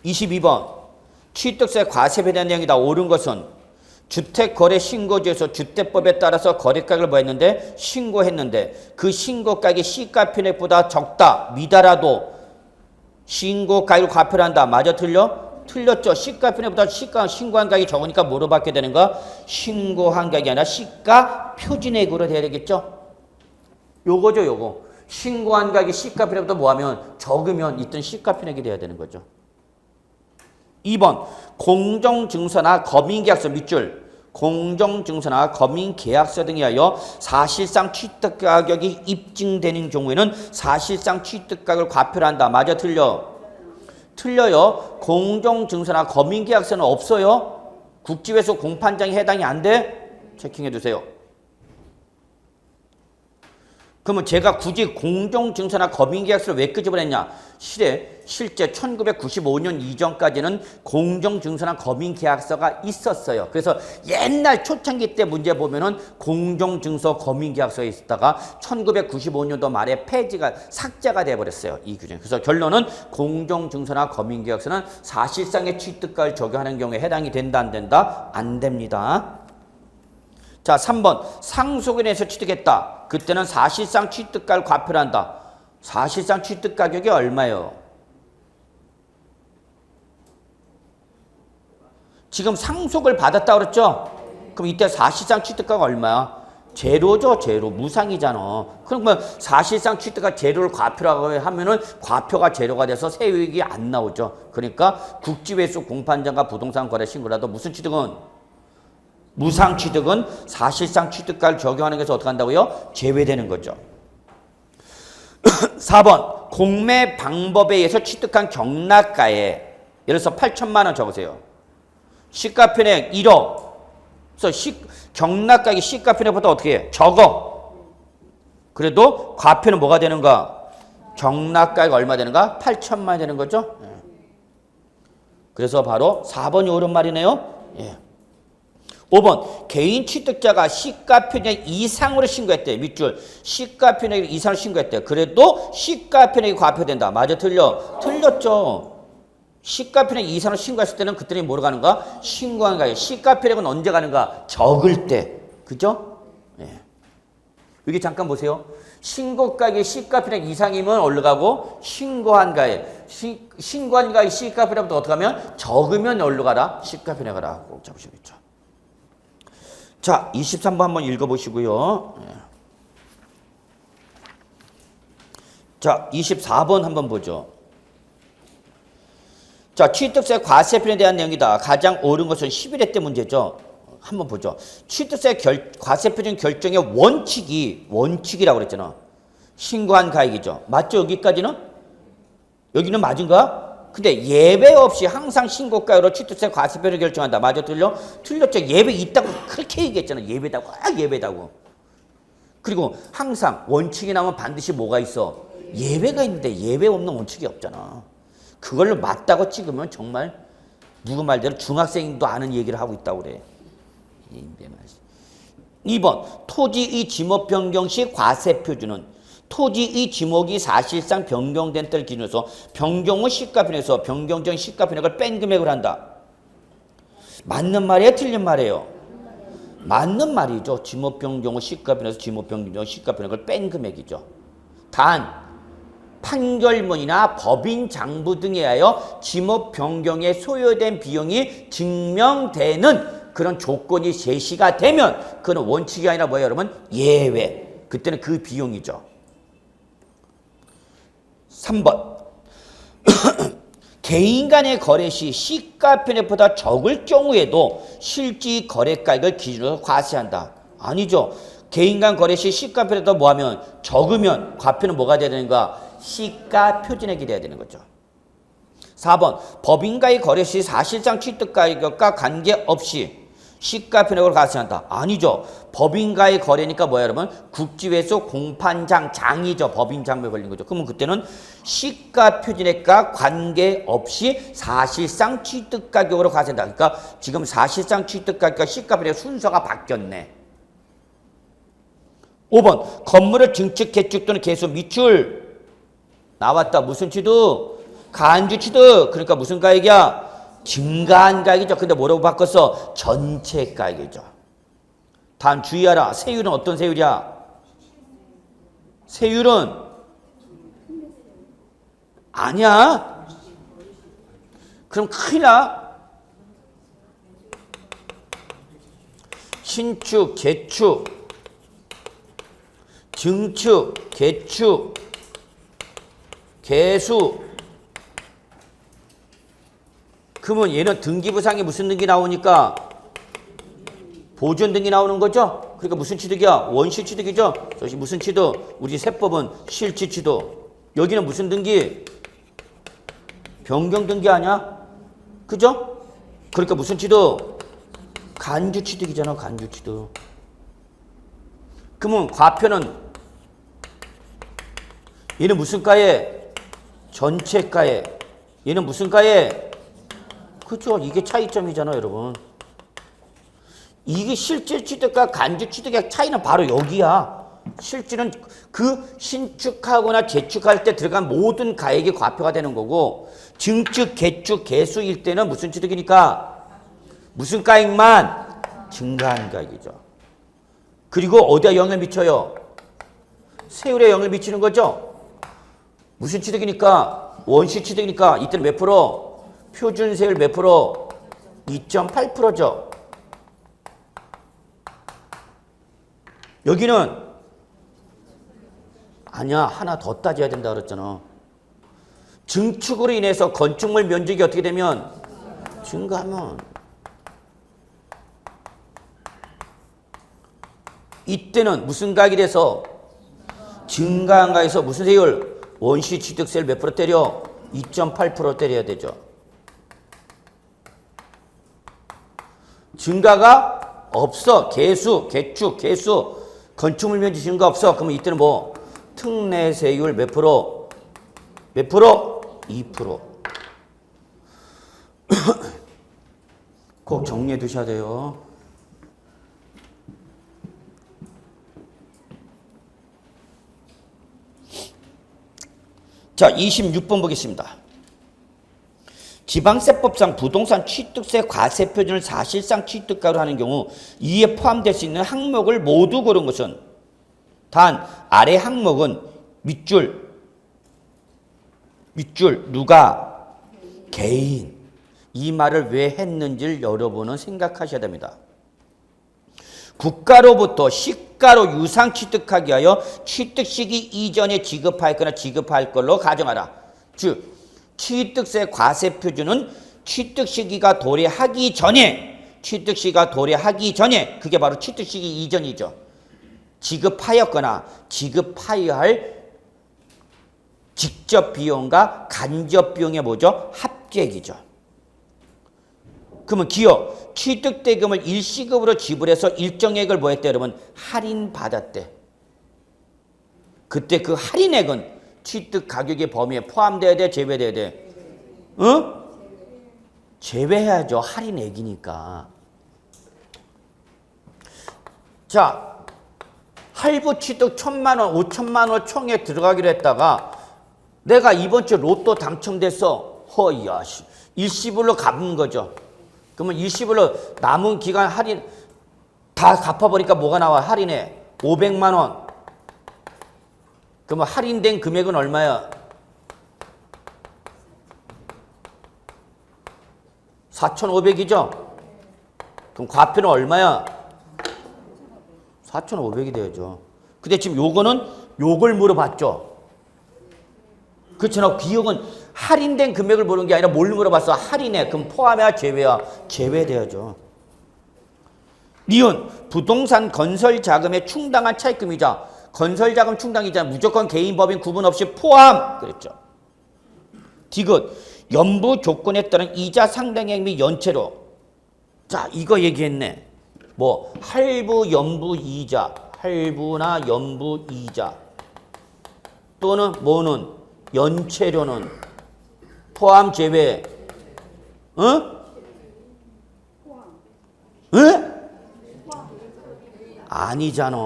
22번 취득세 과세에 대한 내용이다. 옳은 것은 주택거래 신고지에서 주택법에 따라서 거래가격을 뭐 했는데 신고했는데 그 신고가격이 시가 편액보다 적다. 미달하도 신고가격을 과표를 한다. 맞아 틀려? 틀렸죠. 시가 편액보다 신고한 가격이 적으니까 뭐로 받게 되는가? 신고한 가격이 아니라 시가 표준액으로 돼야 되겠죠. 요거죠 요거. 신고한 가격이 시가 편액보다 뭐하면 적으면 이땐 시가 편액이 돼야 되는 거죠. 2번 공정증서나 검인계약서 밑줄 공정증서나 검인계약서 등에 하여 사실상 취득가격이 입증되는 경우에는 사실상 취득가격을 과표를 한다. 맞아 틀려? 틀려요. 공정증서나 검인계약서는 없어요. 국지회수 공판장에 해당이 안 돼? 체킹해 두세요. 그러면 제가 굳이 공정증서나 검인계약서를 왜 끄집어냈냐? 실제 1995년 이전까지는 공정증서나 검인계약서가 있었어요. 그래서 옛날 초창기 때 문제 보면은 공정증서 검인계약서에 있었다가 1995년도 말에 폐지가 삭제가 돼버렸어요. 이 규정. 그래서 결론은 공정증서나 검인계약서는 사실상의 취득가를 적용하는 경우에 해당이 된다 안 된다? 안 됩니다. 자 3번 상속인에서 취득했다. 그때는 사실상 취득가를 과표를 한다. 사실상 취득가격이 얼마예요? 지금 상속을 받았다 그랬죠? 그럼 이때 사실상 취득가가 얼마야? 제로죠. 제로. 무상이잖아. 그러면 사실상 취득가 제로를 과표라고 하면은 과표가 제로가 돼서 세율이 안 나오죠. 그러니까 국지외수 공판장과 부동산 거래 신고라도 무슨 취득은? 무상 취득은 사실상 취득가를 적용하는 것에서 어떻게 한다고요? 제외되는 거죠. 4번 공매 방법에 의해서 취득한 경락가에 예를 들어서 8천만 원 적으세요. 시가편액 1억. 그래서 경락가액이 시가편액보다 어떻게 해? 적어. 그래도 과표는 뭐가 되는가? 경락가액 얼마 되는가? 8천만 원 되는 거죠. 그래서 바로 4번이 옳은 말이네요. 예. 5번 개인 취득자가 시가편액 이상으로 신고했대. 밑줄 시가편액 이상으로 신고했대. 그래도 시가편액이 과표된다. 맞아 틀려? 틀렸죠. 시가편액 이상으로 신고했을 때는 그때는 뭐로 가는가? 신고한 가격. 시가편액은 언제 가는가? 적을 때. 그죠? 예. 여기 잠깐 보세요. 신고가격이 시가편액 이상이면 어디로 가고? 신고한 가액. 신관가액 시가편액보다 어떻게 하면 적으면 어디로 가라? 시가편에 가라. 꼭 잡으시겠죠. 자, 23번 한번 읽어보시고요. 자, 24번 한번 보죠. 자, 취득세 과세편에 대한 내용이다. 가장 옳은 것은 11회 때 문제죠. 한번 보죠. 취득세 과세표준 결정의 원칙이라고 그랬잖아. 신고한 가액이죠. 맞죠? 여기까지는? 여기는 맞은가? 근데 예외 없이 항상 신고가액으로 취득세 과세표를 결정한다. 맞아? 틀려? 틀렸죠. 예외 있다고 그렇게 얘기했잖아. 예외다고. 그리고 항상 원칙이 나오면 반드시 뭐가 있어? 예외가 있는데 예외 없는 원칙이 없잖아. 그걸로 맞다고 찍으면 정말 누구 말대로 중학생도 아는 얘기를 하고 있다고 그래. 2번 토지의 지목 변경 시 과세표준은 토지의 지목이 사실상 변경된 때를 기준으로 변경 후 시가편에서 변경 전 시가편액을 뺀 금액을 한다. 맞는 말이에요? 틀린 말이에요? 맞는 말이죠. 지목 변경 후 시가편에서 지목 변경 전 시가편액을 뺀 금액이죠. 단 판결문이나 법인 장부 등에 의하여 지목 변경에 소요된 비용이 증명되는 그런 조건이 제시가 되면 그건 원칙이 아니라 뭐예요, 여러분? 예외. 그때는 그 비용이죠. 3번 개인 간의 거래 시 시가편액보다 적을 경우에도 실질 거래가액을 기준으로 과세한다. 아니죠. 개인 간 거래 시 시가편액보다 뭐하면 적으면 과표는 뭐가 돼야 되는가? 시가표준액이 돼야 되는 거죠. 4번 법인과의 거래 시 사실상 취득가액과 관계없이 시가편액으로 과세한다. 아니죠. 법인과의 거래니까 뭐야 여러분? 국지회수 공판장이죠. 법인장부에 걸린 거죠. 그러면 그때는 시가표준액과 관계없이 사실상 취득가격으로 과세한다. 그러니까 지금 사실상 취득가격과 시가편액 순서가 바뀌었네. 5번 건물을 증축, 개축 또는 개수, 미출 나왔다. 무슨 취득? 간주 취득. 그러니까 무슨 가액이야? 증가한 가액이죠. 근데 뭐라고 바꿨어? 전체 가액이죠. 다음 주의하라. 세율은 어떤 세율이야? 세율은 아니야. 그럼 큰일 나. 신축, 개축, 증축, 개축, 개수. 그러면 얘는 등기부상에 무슨 등기 나오니까 보존 등기 나오는 거죠? 그러니까 무슨 취득이야? 원시 취득이죠? 저기 무슨 취득? 우리 세법은 실질 취득. 여기는 무슨 등기? 변경 등기 아니야? 그죠? 그러니까 무슨 취득? 간주 취득이잖아. 간주 취득. 그러면 과표는 얘는 무슨 가에? 전체 가에. 얘는 무슨 가에? 그렇죠. 이게 차이점이잖아, 여러분. 이게 실질 취득과 간주 취득의 차이는 바로 여기야. 실질은 그 신축하거나 재축할 때 들어간 모든 가액이 과표가 되는 거고, 증축, 개축, 개수일 때는 무슨 취득이니까? 무슨 가액만? 증가한 가액이죠. 그리고 어디에 영향을 미쳐요? 세율에 영향을 미치는 거죠. 무슨 취득이니까? 원시 취득이니까 이때는 몇 프로? 표준세율 몇 프로? 2.8%죠. 여기는 아니야. 하나 더 따져야 된다 그랬잖아. 증축으로 인해서 건축물 면적이 어떻게 되면? 증가하면 이때는 무슨 가액이 돼서? 증가한 가에서 무슨 세율? 원시 취득세율 몇 프로 때려? 2.8% 때려야 되죠. 증가가 없어. 개수, 개축, 개수. 건축물 면적 증가 없어. 그러면 이때는 뭐? 특례세율 몇 프로? 몇 프로? 2%. 꼭 정리해 두셔야 돼요. 자, 26번 보겠습니다. 지방세법상 부동산 취득세 과세표준을 사실상 취득가로 하는 경우 이에 포함될 수 있는 항목을 모두 고른 것은 단 아래 항목은 밑줄 밑줄 누가? 개인. 이 말을 왜 했는지를 여러분은 생각하셔야 됩니다. 국가로부터 시가로 유상 취득하기 위하여 취득 시기 이전에 지급하였거나 지급할 걸로 가정하라. 즉 취득세 과세 표준은 취득 시기가 도래하기 전에 그게 바로 취득 시기 이전이죠. 지급하였거나 지급하여야 할 직접 비용과 간접 비용의 뭐죠? 합계이죠. 그러면 기업 취득대금을 일시급으로 지불해서 일정액을 뭐 했대 여러분? 할인받았대. 그때 그 할인액은 취득 가격의 범위에 포함돼야 돼? 제외돼야 돼? 응? 제외해야죠. 할인액이니까. 자, 할부 취득 1,000만 원, 5천만 원 총에 들어가기로 했다가 내가 이번 주 로또 당첨됐어. 허야, 일시불로 갚은 거죠. 그러면 일시불로 남은 기간 할인 다 갚아버리니까 뭐가 나와? 할인에 500만 원. 그러면 할인된 금액은 얼마야? 4,500이죠? 그럼 과표는 얼마야? 4,500이 되죠. 근데 지금 요거는 요걸 물어봤죠. 그렇잖아. 기억은 할인된 금액을 보는 게 아니라 뭘 물어봤어? 할인해. 그럼 포함해야 제외야? 제외돼야죠. 니은 부동산 건설 자금에 충당한 차입금이자 건설 자금 충당이자 무조건 개인 법인 구분 없이 포함. 그랬죠. 디귿 연부 조건에 따른 이자 상당액 및 연체로. 자, 이거 얘기했네. 뭐 할부 연부 이자, 할부나 연부 이자 또는 뭐는 연체료는 포함 제외. 응? 응? 아니잖아.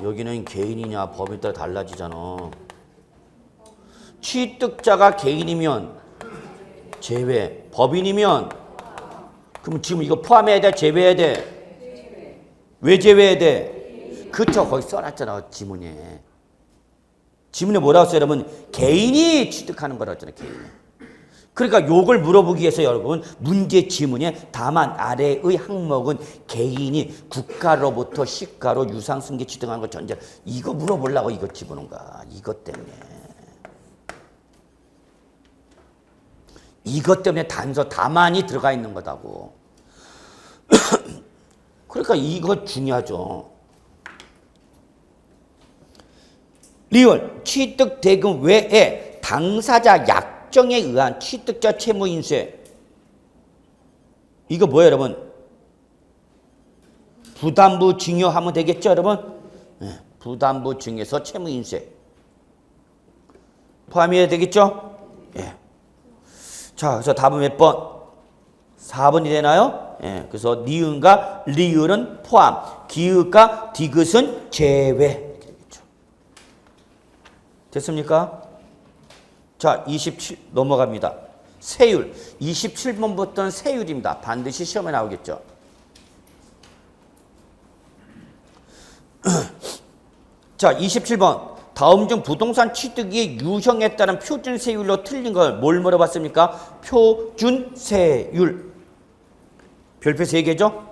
여기는 개인이냐 법에 따라 달라지잖아. 취득자가 개인이면 제외, 법인이면 그럼 지금 이거 포함해야 돼? 제외해야 돼? 왜 제외해야 돼? 그쵸, 거기 써놨잖아. 지문에. 지문에 뭐라고 써요, 여러분? 개인이 취득하는 거라고 했잖아요, 개인이. 그러니까 요걸 물어보기 위해서 여러분 문제 지문에 다만 아래의 항목은 개인이 국가로부터 시가로 유상승계 취득하는 걸 전제. 이거 물어보려고 이거 집어넣은 거야. 이것 때문에. 이것 때문에 단서 다만이 들어가 있는 거다고. 그러니까 이거 중요하죠. 리얼 취득 대금 외에 당사자 약정에 의한 취득자 채무 인쇄. 이거 뭐예요, 여러분? 부담부 증여하면 되겠죠, 여러분? 네, 부담부 증여서 채무 인쇄 포함해야 되겠죠? 예. 자, 그래서 답은 몇 번? 4번이 되나요? 예. 그래서 니은과 리을은 포함, 기읍과 디귿은 제외. 됐습니까? 자, 27 넘어갑니다. 세율. 27번부터는 세율입니다. 반드시 시험에 나오겠죠. 자, 27번. 다음 중 부동산 취득이 유형에 따른 표준 세율로 틀린 걸 뭘 물어봤습니까? 표준 세율. 별표 3개죠?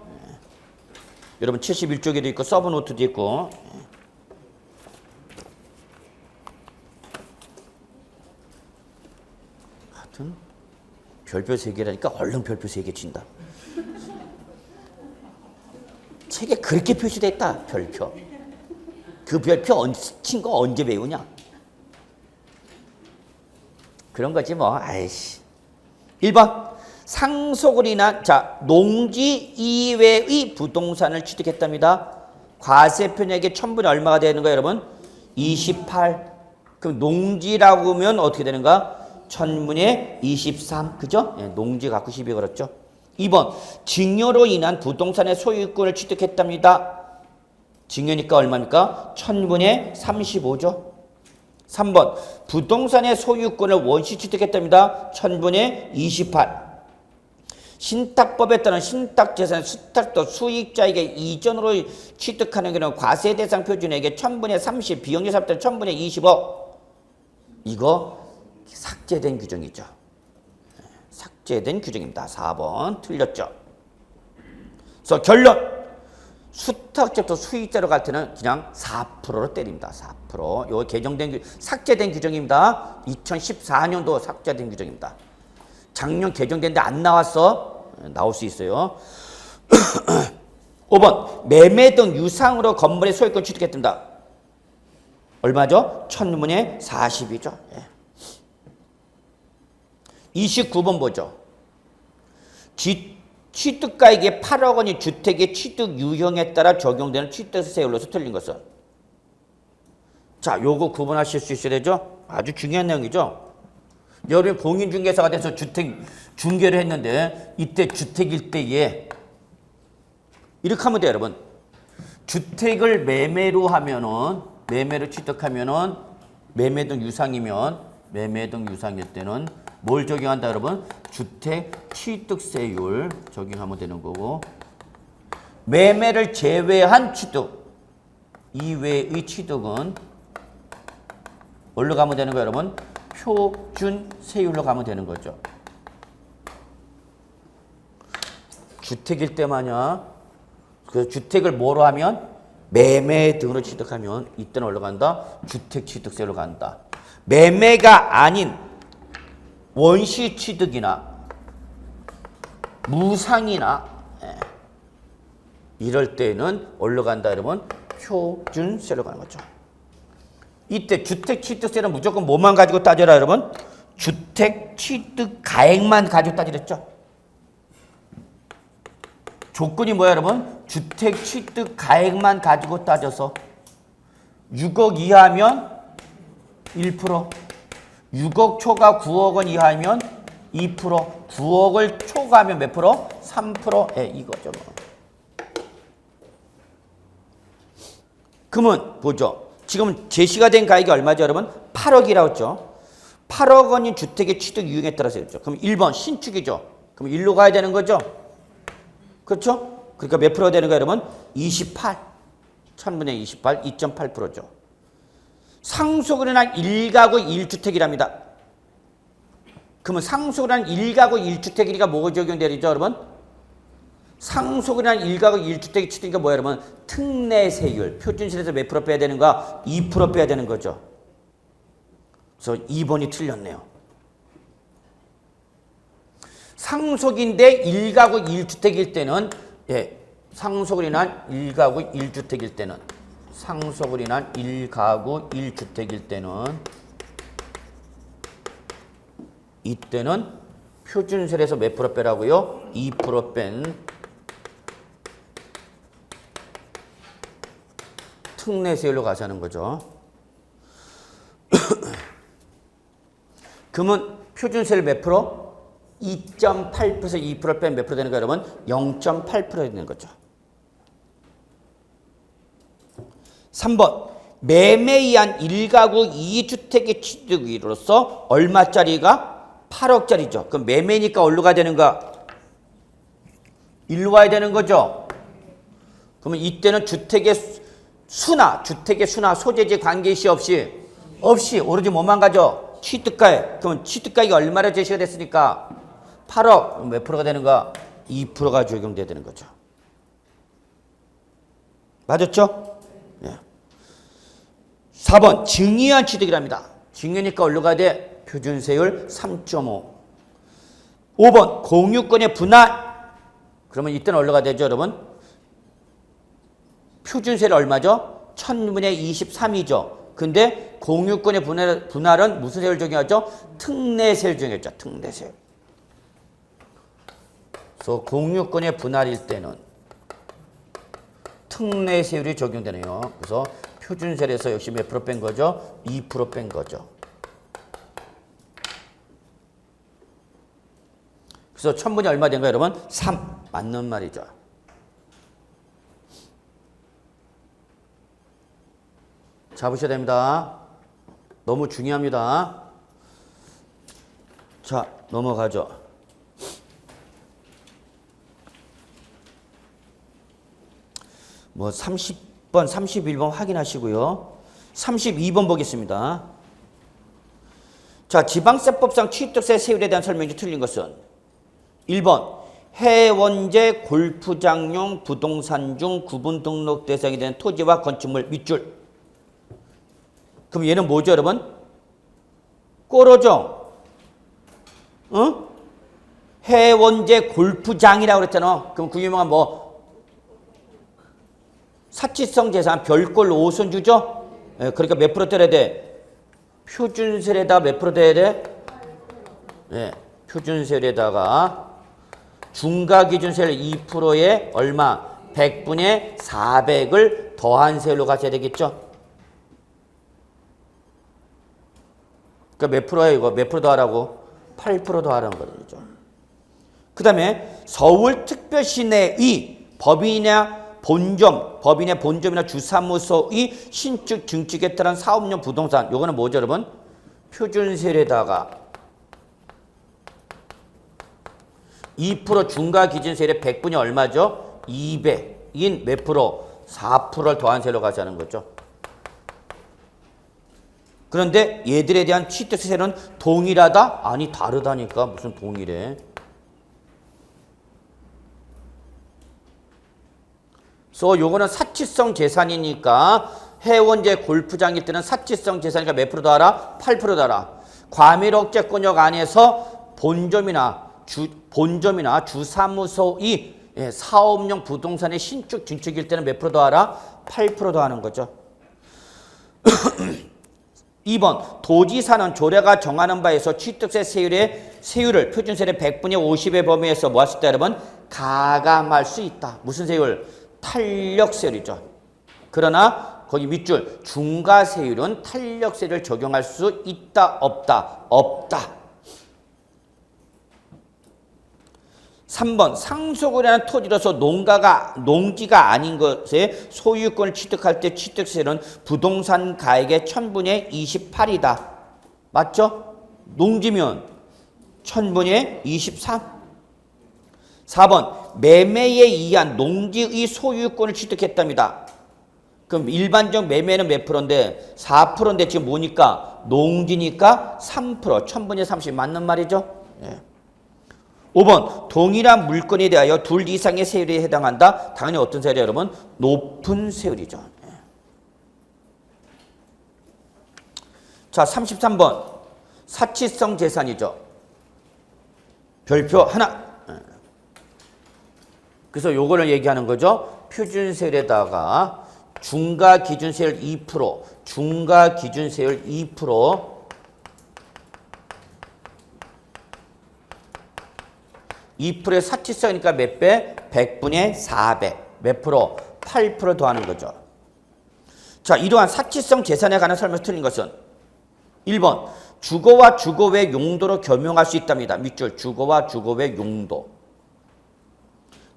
여러분 71쪽에도 있고 서브노트도 있고. 하여튼 별표 3개라니까 얼른 별표 3개 친다. 책에 그렇게 표시돼 있다. 별표. 그 별표 친 거 언제 배우냐? 그런 거지 뭐. 아이씨. 1번. 상속을 인한 농지 이외의 부동산을 취득했답니다. 과세 표준액의 1000분의 얼마가 되는 거예요, 여러분? 28. 그럼 농지라고 하면 어떻게 되는가? 1000분의 23. 그죠? 예, 농지 갖고 시비 걸었죠. 2번. 증여로 인한 부동산의 소유권을 취득했답니다. 증여니까 얼마입니까? 1000분의 35죠. 3번. 부동산의 소유권을 원시 취득했답니다. 1000분의 28. 신탁법에 따른 신탁재산 수탁도 수익자에게 이전으로 취득하는 경우는 과세 대상 표준액의 1000분의 30, 비용료사업 때는 1000분의 25. 이거 삭제된 규정이죠. 삭제된 규정입니다. 4번 틀렸죠. 그래서 결론. 수탁제부터 수익자로 갈 때는 그냥 4%로 때립니다. 4%. 요 개정된 삭제된 규정입니다. 2014년도 삭제된 규정입니다. 작년 개정된데 안 나왔어? 나올 수 있어요. 5번 매매 등 유상으로 건물의 소유권 취득했습니다. 얼마죠? 1000분의 40이죠. 29번 보죠. 취득가액의 8억 원이 주택의 취득 유형에 따라 적용되는 취득세율로서 틀린 것은. 자, 요거 구분하실 수 있어야 되죠? 아주 중요한 내용이죠. 여러분 공인중개사가 돼서 주택 중개를 했는데 이때 주택일 때에 이렇게 하면 돼요, 여러분. 주택을 매매로 하면은 매매로 취득하면은 매매 등 유상이면 매매 등 유상일 때는 뭘 적용한다, 여러분? 주택 취득세율 적용하면 되는 거고, 매매를 제외한 취득 이외의 취득은 뭘로 가면 되는 거예요, 여러분? 표준세율로 가면 되는 거죠. 주택일 때만야 그 주택을 뭐로 하면 매매 등으로 취득하면 이때는 어디로 간다? 주택 취득세율로 간다. 매매가 아닌 원시 취득이나 무상이나 이럴 때는 어디로 간다, 여러분? 표준세율로 가는 거죠. 이때 주택 취득세는 무조건 뭐만 가지고 따져라, 여러분? 주택 취득 가액만 가지고 따지랬죠. 조건이 뭐야, 여러분? 주택 취득 가액만 가지고 따져서 6억 이하면 1%, 6억 초과 9억 원 이하면 2%, 9억을 초과하면 몇 프로? 3%. 이거죠. 그러면 보죠. 지금 제시가 된 가액이 얼마죠, 여러분? 8억이라고 했죠. 8억 원인 주택의 취득 유형에 따라서 했죠. 그럼 1번 신축이죠. 그럼 1로 가야 되는 거죠. 그렇죠? 그러니까 몇 프로가 되는 거예요, 여러분? 28. 1000분의 28, 2.8%죠. 상속을 한 1가구 1주택이랍니다. 그러면 상속을 한 1가구 1주택이니까 뭐가 적용되죠, 여러분? 상속을 한 1가구 1주택이 취득이니까 뭐예요, 여러분? 특례세율. 표준세율에서 몇 프로 빼야 되는 거야? 2% 빼야 되는 거죠. 그래서 2번이 틀렸네요. 상속인데 1가구 1주택일 때는 상속을 인한 1가구 1주택일 때는 상속을 인한 1가구 1주택일 때는 이때는 표준세율에서 몇 프로 빼라고요? 2% 뺀 특례세율로 가자는 거죠. 그러면 표준세율 몇 프로? 2.8%에서 2% 빼면 몇 프로 되는 거예요, 여러분? 0.8% 되는 거죠. 3번 매매이한 1가구 2주택의 취득으로서 얼마짜리가? 8억짜리죠. 그럼 매매니까 어디로 가야 되는가? 일로 와야 되는 거죠. 그러면 이때는 주택의 수나 소재지 관계시 없이 오로지 뭐만 가져? 취득가액. 그러면 취득가액이 얼마나 제시가 됐으니까 8억. 몇 프로가 되는가? 2%가 적용돼야 되는 거죠. 맞았죠? 4번 증여한 취득이랍니다. 증여니까 어디로 가야 돼? 표준세율 3.5. 5번 공유권의 분할. 그러면 이때는 어디로 가야 되죠, 여러분? 표준세율 얼마죠? 1000분의 23이죠. 근데 공유권의 분할은 무슨 세율 적용하죠? 특례세율 적용했죠. 특례세율. 그래서 공유권의 분할일 때는 특례세율이 적용되네요. 그래서 표준세율에서 역시 몇 프로 뺀 거죠? 2% 뺀 거죠. 그래서 1000분이 얼마 된 거예요, 여러분? 3. 맞는 말이죠. 잡으셔야 됩니다. 너무 중요합니다. 자, 넘어가죠. 뭐 30번, 31번 확인하시고요. 32번 보겠습니다. 자, 지방세법상 취득세 세율에 대한 설명이 틀린 것은 1번 해원제 골프장용 부동산 중 구분 등록 대상이 되는 토지와 건축물 밑줄. 그럼 얘는 뭐죠, 여러분? 꼬로죠. 어? 해원제 골프장이라고 그랬잖아. 그럼 그 유명한 뭐 사치성 재산 별골 5선주죠? 예, 그러니까 몇 프로 때려야 돼? 표준세율에다 몇 프로 돼야 돼? 예, 표준세율에다가 중과기준세율 2%에 얼마? 100분의 400을 더한 세율로 가셔야 되겠죠? 그러니까 몇 프로야 이거? 몇 프로 더하라고? 8% 더하라는 거죠. 그 다음에 서울특별시 내의 법인의 본점이나 주사무소의 신축, 증축에 따른 사업용 부동산. 요거는 뭐죠, 여러분? 표준세율에다가 2% 중과기준세율의 100분이 얼마죠? 200인 몇 프로? 4%를 더한 세율로 가자는 거죠. 그런데 얘들에 대한 취득세는 동일하다? 아니 다르다니까. 무슨 동일해. 그래서 요거는 사치성 재산이니까 해원제 골프장일 때는 사치성 재산이니까 몇 프로 더하라? 8% 더하라. 과밀억제권역 안에서 본점이나 주사무소의 사업용 부동산의 신축, 증축일 때는 몇 프로 더하라? 8% 더하는 거죠. 2번 도지사는 조례가 정하는 바에서 취득세 세율을 표준세율의 100분의 50의 범위에서 뭐 할 수 있다 여러분? 가감할 수 있다. 무슨 세율? 탄력세율이죠. 그러나 거기 밑줄 중과세율은 탄력세율을 적용할 수 있다 없다? 없다. 3번 상속을 한 토지로서 농지가 아닌 것에 소유권을 취득할 때 취득세율은 부동산 가액의 1000분의 28이다. 맞죠? 농지면 1000분의 23. 4번 매매에 의한 농지의 소유권을 취득했답니다. 그럼 일반적 매매는 몇 프로인데? 4%인데 지금 뭐니까? 농지니까 3%, 1000분의 30 맞는 말이죠? 예. 5번 동일한 물건에 대하여 둘 이상의 세율에 해당한다. 당연히 어떤 세율이에요, 여러분? 높은 세율이죠. 자, 33번 사치성 재산이죠. 별표 하나. 그래서 요거를 얘기하는 거죠. 표준세율에다가 중과기준세율 2%, 중과기준세율 2%, 2%의 사치성이니까 몇 배? 100분의 400. 몇 프로? 8% 더하는 거죠. 자, 이러한 사치성 재산에 관한 설명을 틀린 것은 1번 주거와 주거 외 용도로 겸용할 수 있답니다. 밑줄 주거와 주거 외 용도.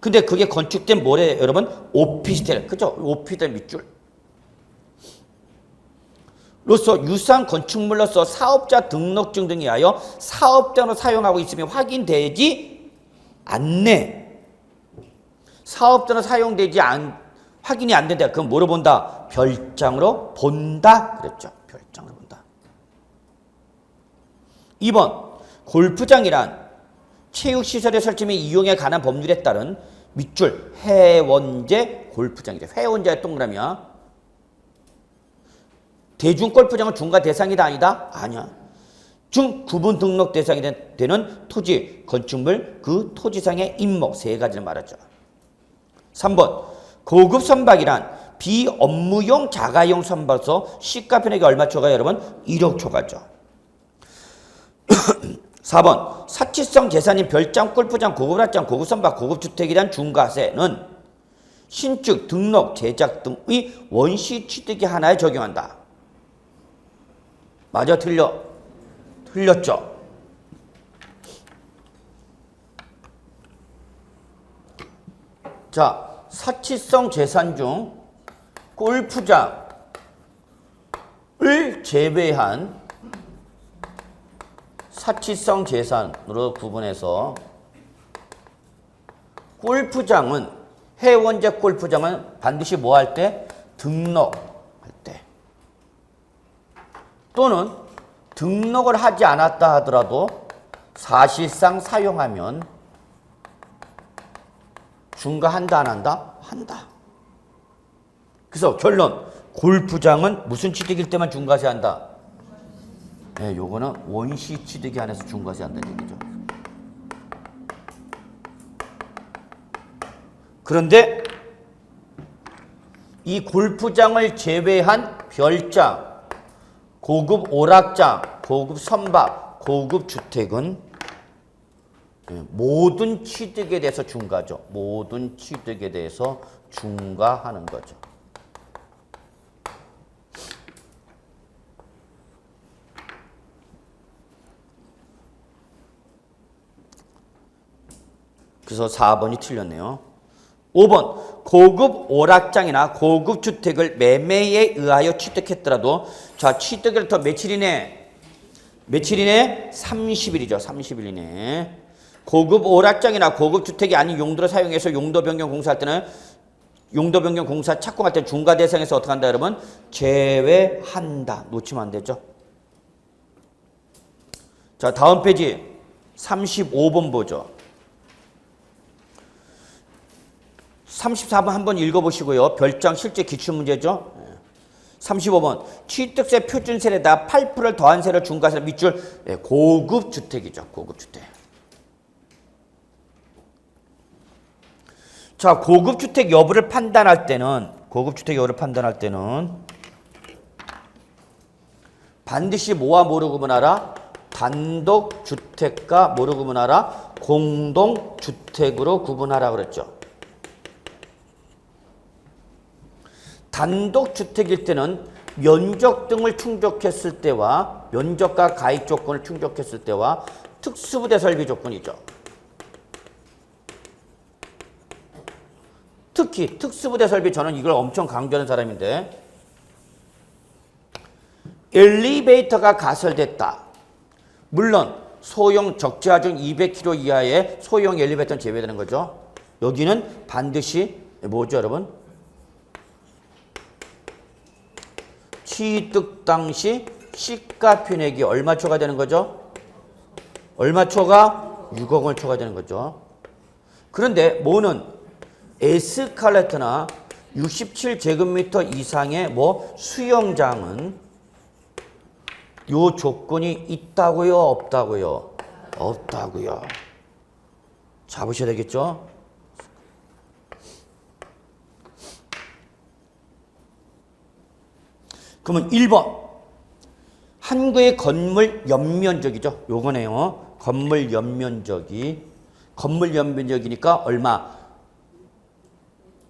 근데 그게 건축된 뭐래요, 여러분? 오피스텔. 그죠? 오피스텔 밑줄. 로서 유사한 건축물로서 사업자 등록증 등에 하여 사업장으로 사용하고 있으면 확인되지 않네. 사업자로 확인이 안 된다. 그럼 뭐로 본다? 별장으로 본다. 그랬죠. 별장으로 본다. 2번 골프장이란 체육시설의 설치 및 이용에 관한 법률에 따른 밑줄 해원제 골프장이죠. 해원제의 동그라미야. 대중골프장은 중과 대상이다 아니다? 아니야. 구분 등록 대상이 되는 토지, 건축물, 그 토지상의 임목 세 가지를 말하죠. 3번 고급 선박이란 비업무용 자가용 선박으로서 시가 편액이 얼마 초과해요, 여러분? 1억 초과죠. 4번 사치성 재산인 별장, 골프장, 고급낮장, 고급선박, 고급주택이란 중과세는 신축, 등록, 제작 등의 원시 취득의 하나에 적용한다. 맞아, 틀려? 틀렸죠. 자, 사치성 재산 중 골프장을 제외한 사치성 재산으로 구분해서 골프장은 해원제 골프장은 반드시 뭐 할 때? 등록할 때 또는 등록을 하지 않았다 하더라도 사실상 사용하면 중과한다 안 한다? 한다. 그래서 결론, 골프장은 무슨 취득일 때만 중과세 한다? 네, 요거는 원시 취득에 한해서 중과세 한다는 얘기죠. 그런데 이 골프장을 제외한 별장, 고급 오락장, 고급 선박, 고급 주택은 모든 취득에 대해서 중과죠. 모든 취득에 대해서 중과하는 거죠. 그래서 4번이 틀렸네요. 5번, 고급 오락장이나 고급 주택을 매매에 의하여 취득했더라도, 자, 취득일부터 며칠이네? 며칠이네? 30일이죠. 30일 이내. 고급 오락장이나 고급 주택이 아닌 용도로 사용해서 용도 변경 공사할 때는, 용도 변경 공사 착공할 때 중과 대상에서 어떻게 한다, 여러분? 제외한다. 놓치면 안 되죠. 자, 다음 페이지 35번 보죠. 34번 한번 읽어보시고요. 별장 실제 기출문제죠. 35번 취득세 표준세에다 8%를 더한 세를 중과세를 밑줄 고급 주택이죠. 고급 주택. 자, 고급 주택 여부를 판단할 때는 반드시 뭐와 뭐로 구분하라? 단독 주택과 뭐로 구분하라? 공동 주택으로 구분하라 그랬죠. 단독 주택일 때는 면적 등을 충족했을 때와 면적과 가입 조건을 충족했을 때와 특수부대 설비 조건이죠. 특히 특수부대 설비, 저는 이걸 엄청 강조하는 사람인데, 엘리베이터가 가설됐다. 물론 소형 적재하중 200km 이하의 소형 엘리베이터는 제외되는 거죠. 여기는 반드시 뭐죠, 여러분? 취득 당시 시가 표액이 얼마 초과 되는 거죠? 얼마 초과? 6억 원 초과 되는 거죠. 그런데 뭐는 에스컬레이터나 67제곱미터 이상의 뭐 수영장은 요 조건이 있다고요? 없다고요? 없다고요. 잡으셔야 되겠죠? 그러면 1번 한국의 건물 연면적이죠. 요거네요. 건물 연면적이니까 얼마?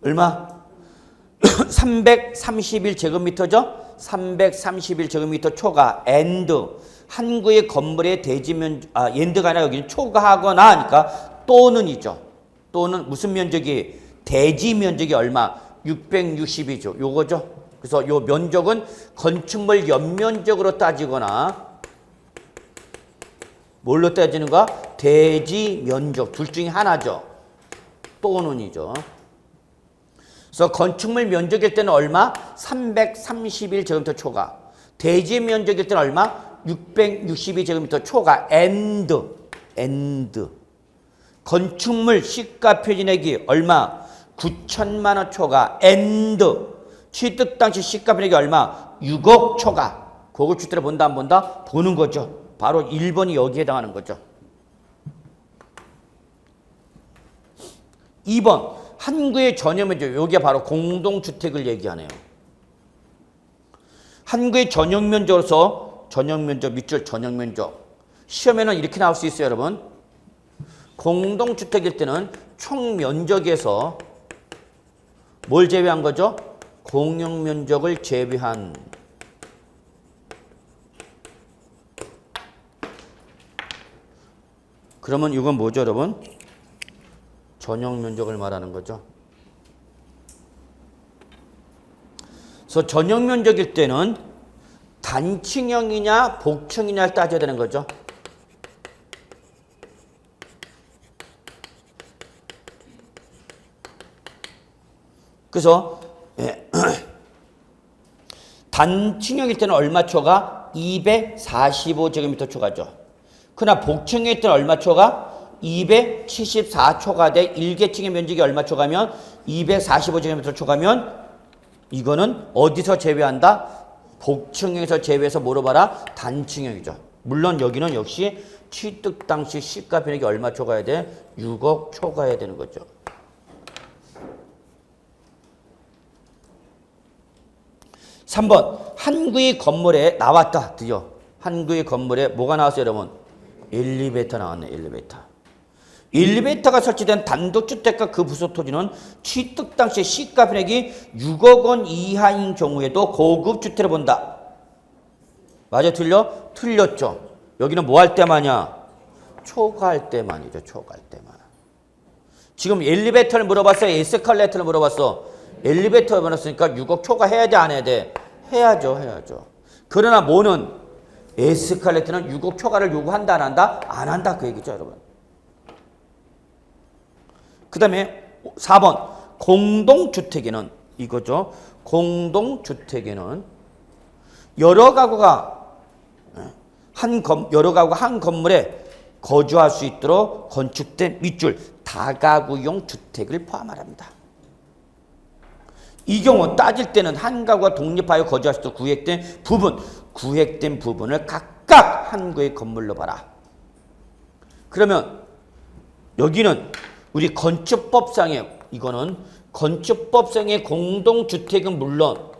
331제곱미터죠. 331제곱미터 초과 and 한국의 건물의 end가 아니라 여기는 초과하거나 하니까 또는이죠. 또는 무슨 면적이? 대지 면적이 얼마? 660이죠. 요거죠. 그래서 요 면적은 건축물 연면적으로 따지거나 뭘로 따지는가? 대지 면적 둘 중에 하나죠. 또는이죠. 그래서 건축물 면적일 때는 얼마? 331제곱미터 초과. 대지 면적일 때는 얼마? 662제곱미터 초과. and 건축물 시가 표준액이 얼마? 9천만 원 초과. and 취득 당시 시가 표준액이 얼마? 6억 초과. 고급 주택을 본다 안 본다? 보는 거죠. 바로 1번이 여기에 해당하는 거죠. 2번 한국의 전용면적, 여기가 바로 공동주택을 얘기하네요. 한국의 전용면적으로서 전용면적 밑줄 전용면적 시험에는 이렇게 나올 수 있어요, 여러분. 공동주택일 때는 총면적에서 뭘 제외한 거죠? 공용면적을 제외한. 그러면 이건 뭐죠, 여러분? 전용면적을 말하는 거죠. 그래서 전용면적일 때는 단층형이냐 복층이냐를 따져야 되는 거죠. 그래서 단층형일 때는 얼마 초과? 245제곱미터 초과죠. 그러나 복층에 있던 얼마 초과? 274초가 돼 1계층의 면적이 얼마 초과면 245제곱미터 초과면 이거는 어디서 제외한다? 복층에서 제외해서 뭐로 봐라? 단층형이죠. 물론 여기는 역시 취득 당시 시가 변액이 얼마 초과해야 돼? 6억 초과해야 되는 거죠. (3번) 한구의 건물에 나왔다. 드디어 한구의 건물에 뭐가 나왔어요 여러분? 엘리베이터 나왔네. 엘리베이터가 설치된 단독주택과 그 부속 토지는 취득 당시 시가 변액이 6억 원 이하인 경우에도 고급 주택을 본다. 맞아 틀려? 틀렸죠. 여기는 뭐 할 때만이야? 초과할 때만이죠. 초과할 때만. 지금 엘리베이터를 물어봤어요? 에스컬레이터를 물어봤어? 엘리베이터를 물어봤으니까 6억 초과해야 돼? 안 해야 돼? 해야죠. 그러나 뭐는? 에스컬레이터는 6억 초과를 요구한다 안 한다? 안 한다 그 얘기죠 여러분. 그 다음에 4번 공동주택에는 이거죠. 공동주택에는 여러 가구가 한 건물에 거주할 수 있도록 건축된 밑줄 다가구용 주택을 포함하랍니다. 이 경우 따질 때는 한 가구가 독립하여 거주할 수 있도록 구획된 부분을 각각 한 구의 건물로 봐라. 그러면 여기는 우리 건축법상의 이거는 건축법상의 공동주택은 물론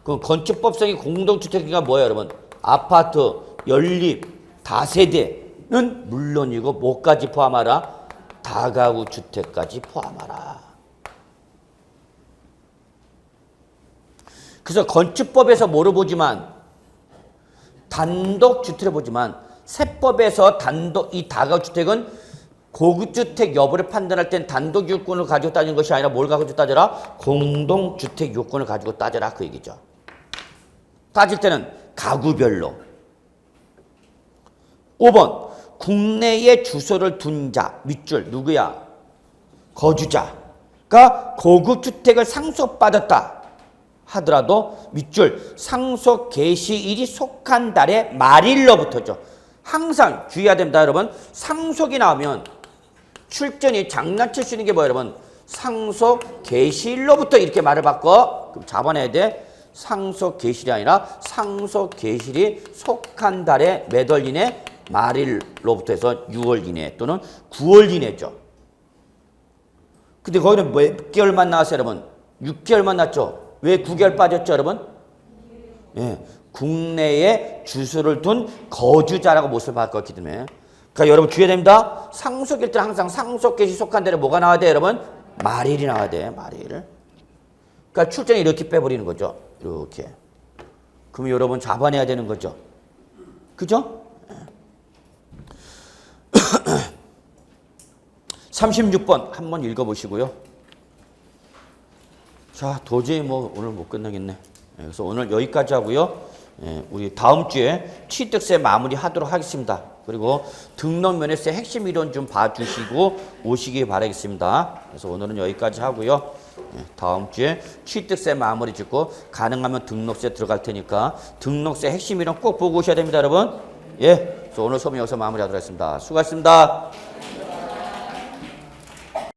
그 건축법상의 공동주택이 뭐예요 여러분? 아파트, 연립, 다세대는 물론이고 뭐까지 포함하라? 다가구 주택까지 포함하라. 그래서 건축법에서 뭐를 보지만 단독주택을 보지만 세법에서 이 다가구주택은 고급주택 여부를 판단할 땐 단독 요건을 가지고 따지는 것이 아니라 뭘 가지고 따져라? 공동주택 요건을 가지고 따져라 그 얘기죠. 따질 때는 가구별로. 5번 국내에 주소를 둔 자 밑줄 누구야? 거주자가 고급주택을 상속받았다 하더라도 밑줄 상속 개시일이 속한 달의 말일로부터죠. 항상 주의해야 됩니다 여러분. 상속이 나오면 출전이 장난칠 수 있는 게 뭐예요 여러분? 상속 개시일로부터 이렇게 말을 바꿔. 그럼 잡아내야 돼. 상속 개시일이 아니라 상속 개시일이 속한 달의 몇 월 이내? 말일로부터 해서 6월 이내 또는 9월 이내죠. 근데 거기는 몇 개월만 나왔어요 여러분? 6개월만 났죠. 왜 9개월 빠졌죠 여러분? 예, 국내에 주소를 둔 거주자라고 못을 바꿨기 때문에. 그러니까 여러분 주의해야 됩니다. 상속일 때는 항상 상속 개시 속한 달에 뭐가 나와야 돼 여러분? 말일이 나와야 돼. 말일. 그러니까 출전이 이렇게 빼버리는 거죠. 이렇게. 그럼 여러분 잡아내야 되는 거죠. 그죠? 36번 한번 읽어보시고요. 자, 도저히 뭐 오늘 못 끝나겠네. 그래서 오늘 여기까지 하고요. 우리 다음 주에 취득세 마무리하도록 하겠습니다. 그리고 등록면허세 핵심 이론 좀 봐주시고 오시기 바라겠습니다. 그래서 오늘은 여기까지 하고요. 다음 주에 취득세 마무리 짓고 가능하면 등록세 들어갈 테니까 등록세 핵심 이론 꼭 보고 오셔야 됩니다, 여러분. 예, 그래서 오늘 수업 여기서 마무리하도록 하겠습니다. 수고하셨습니다.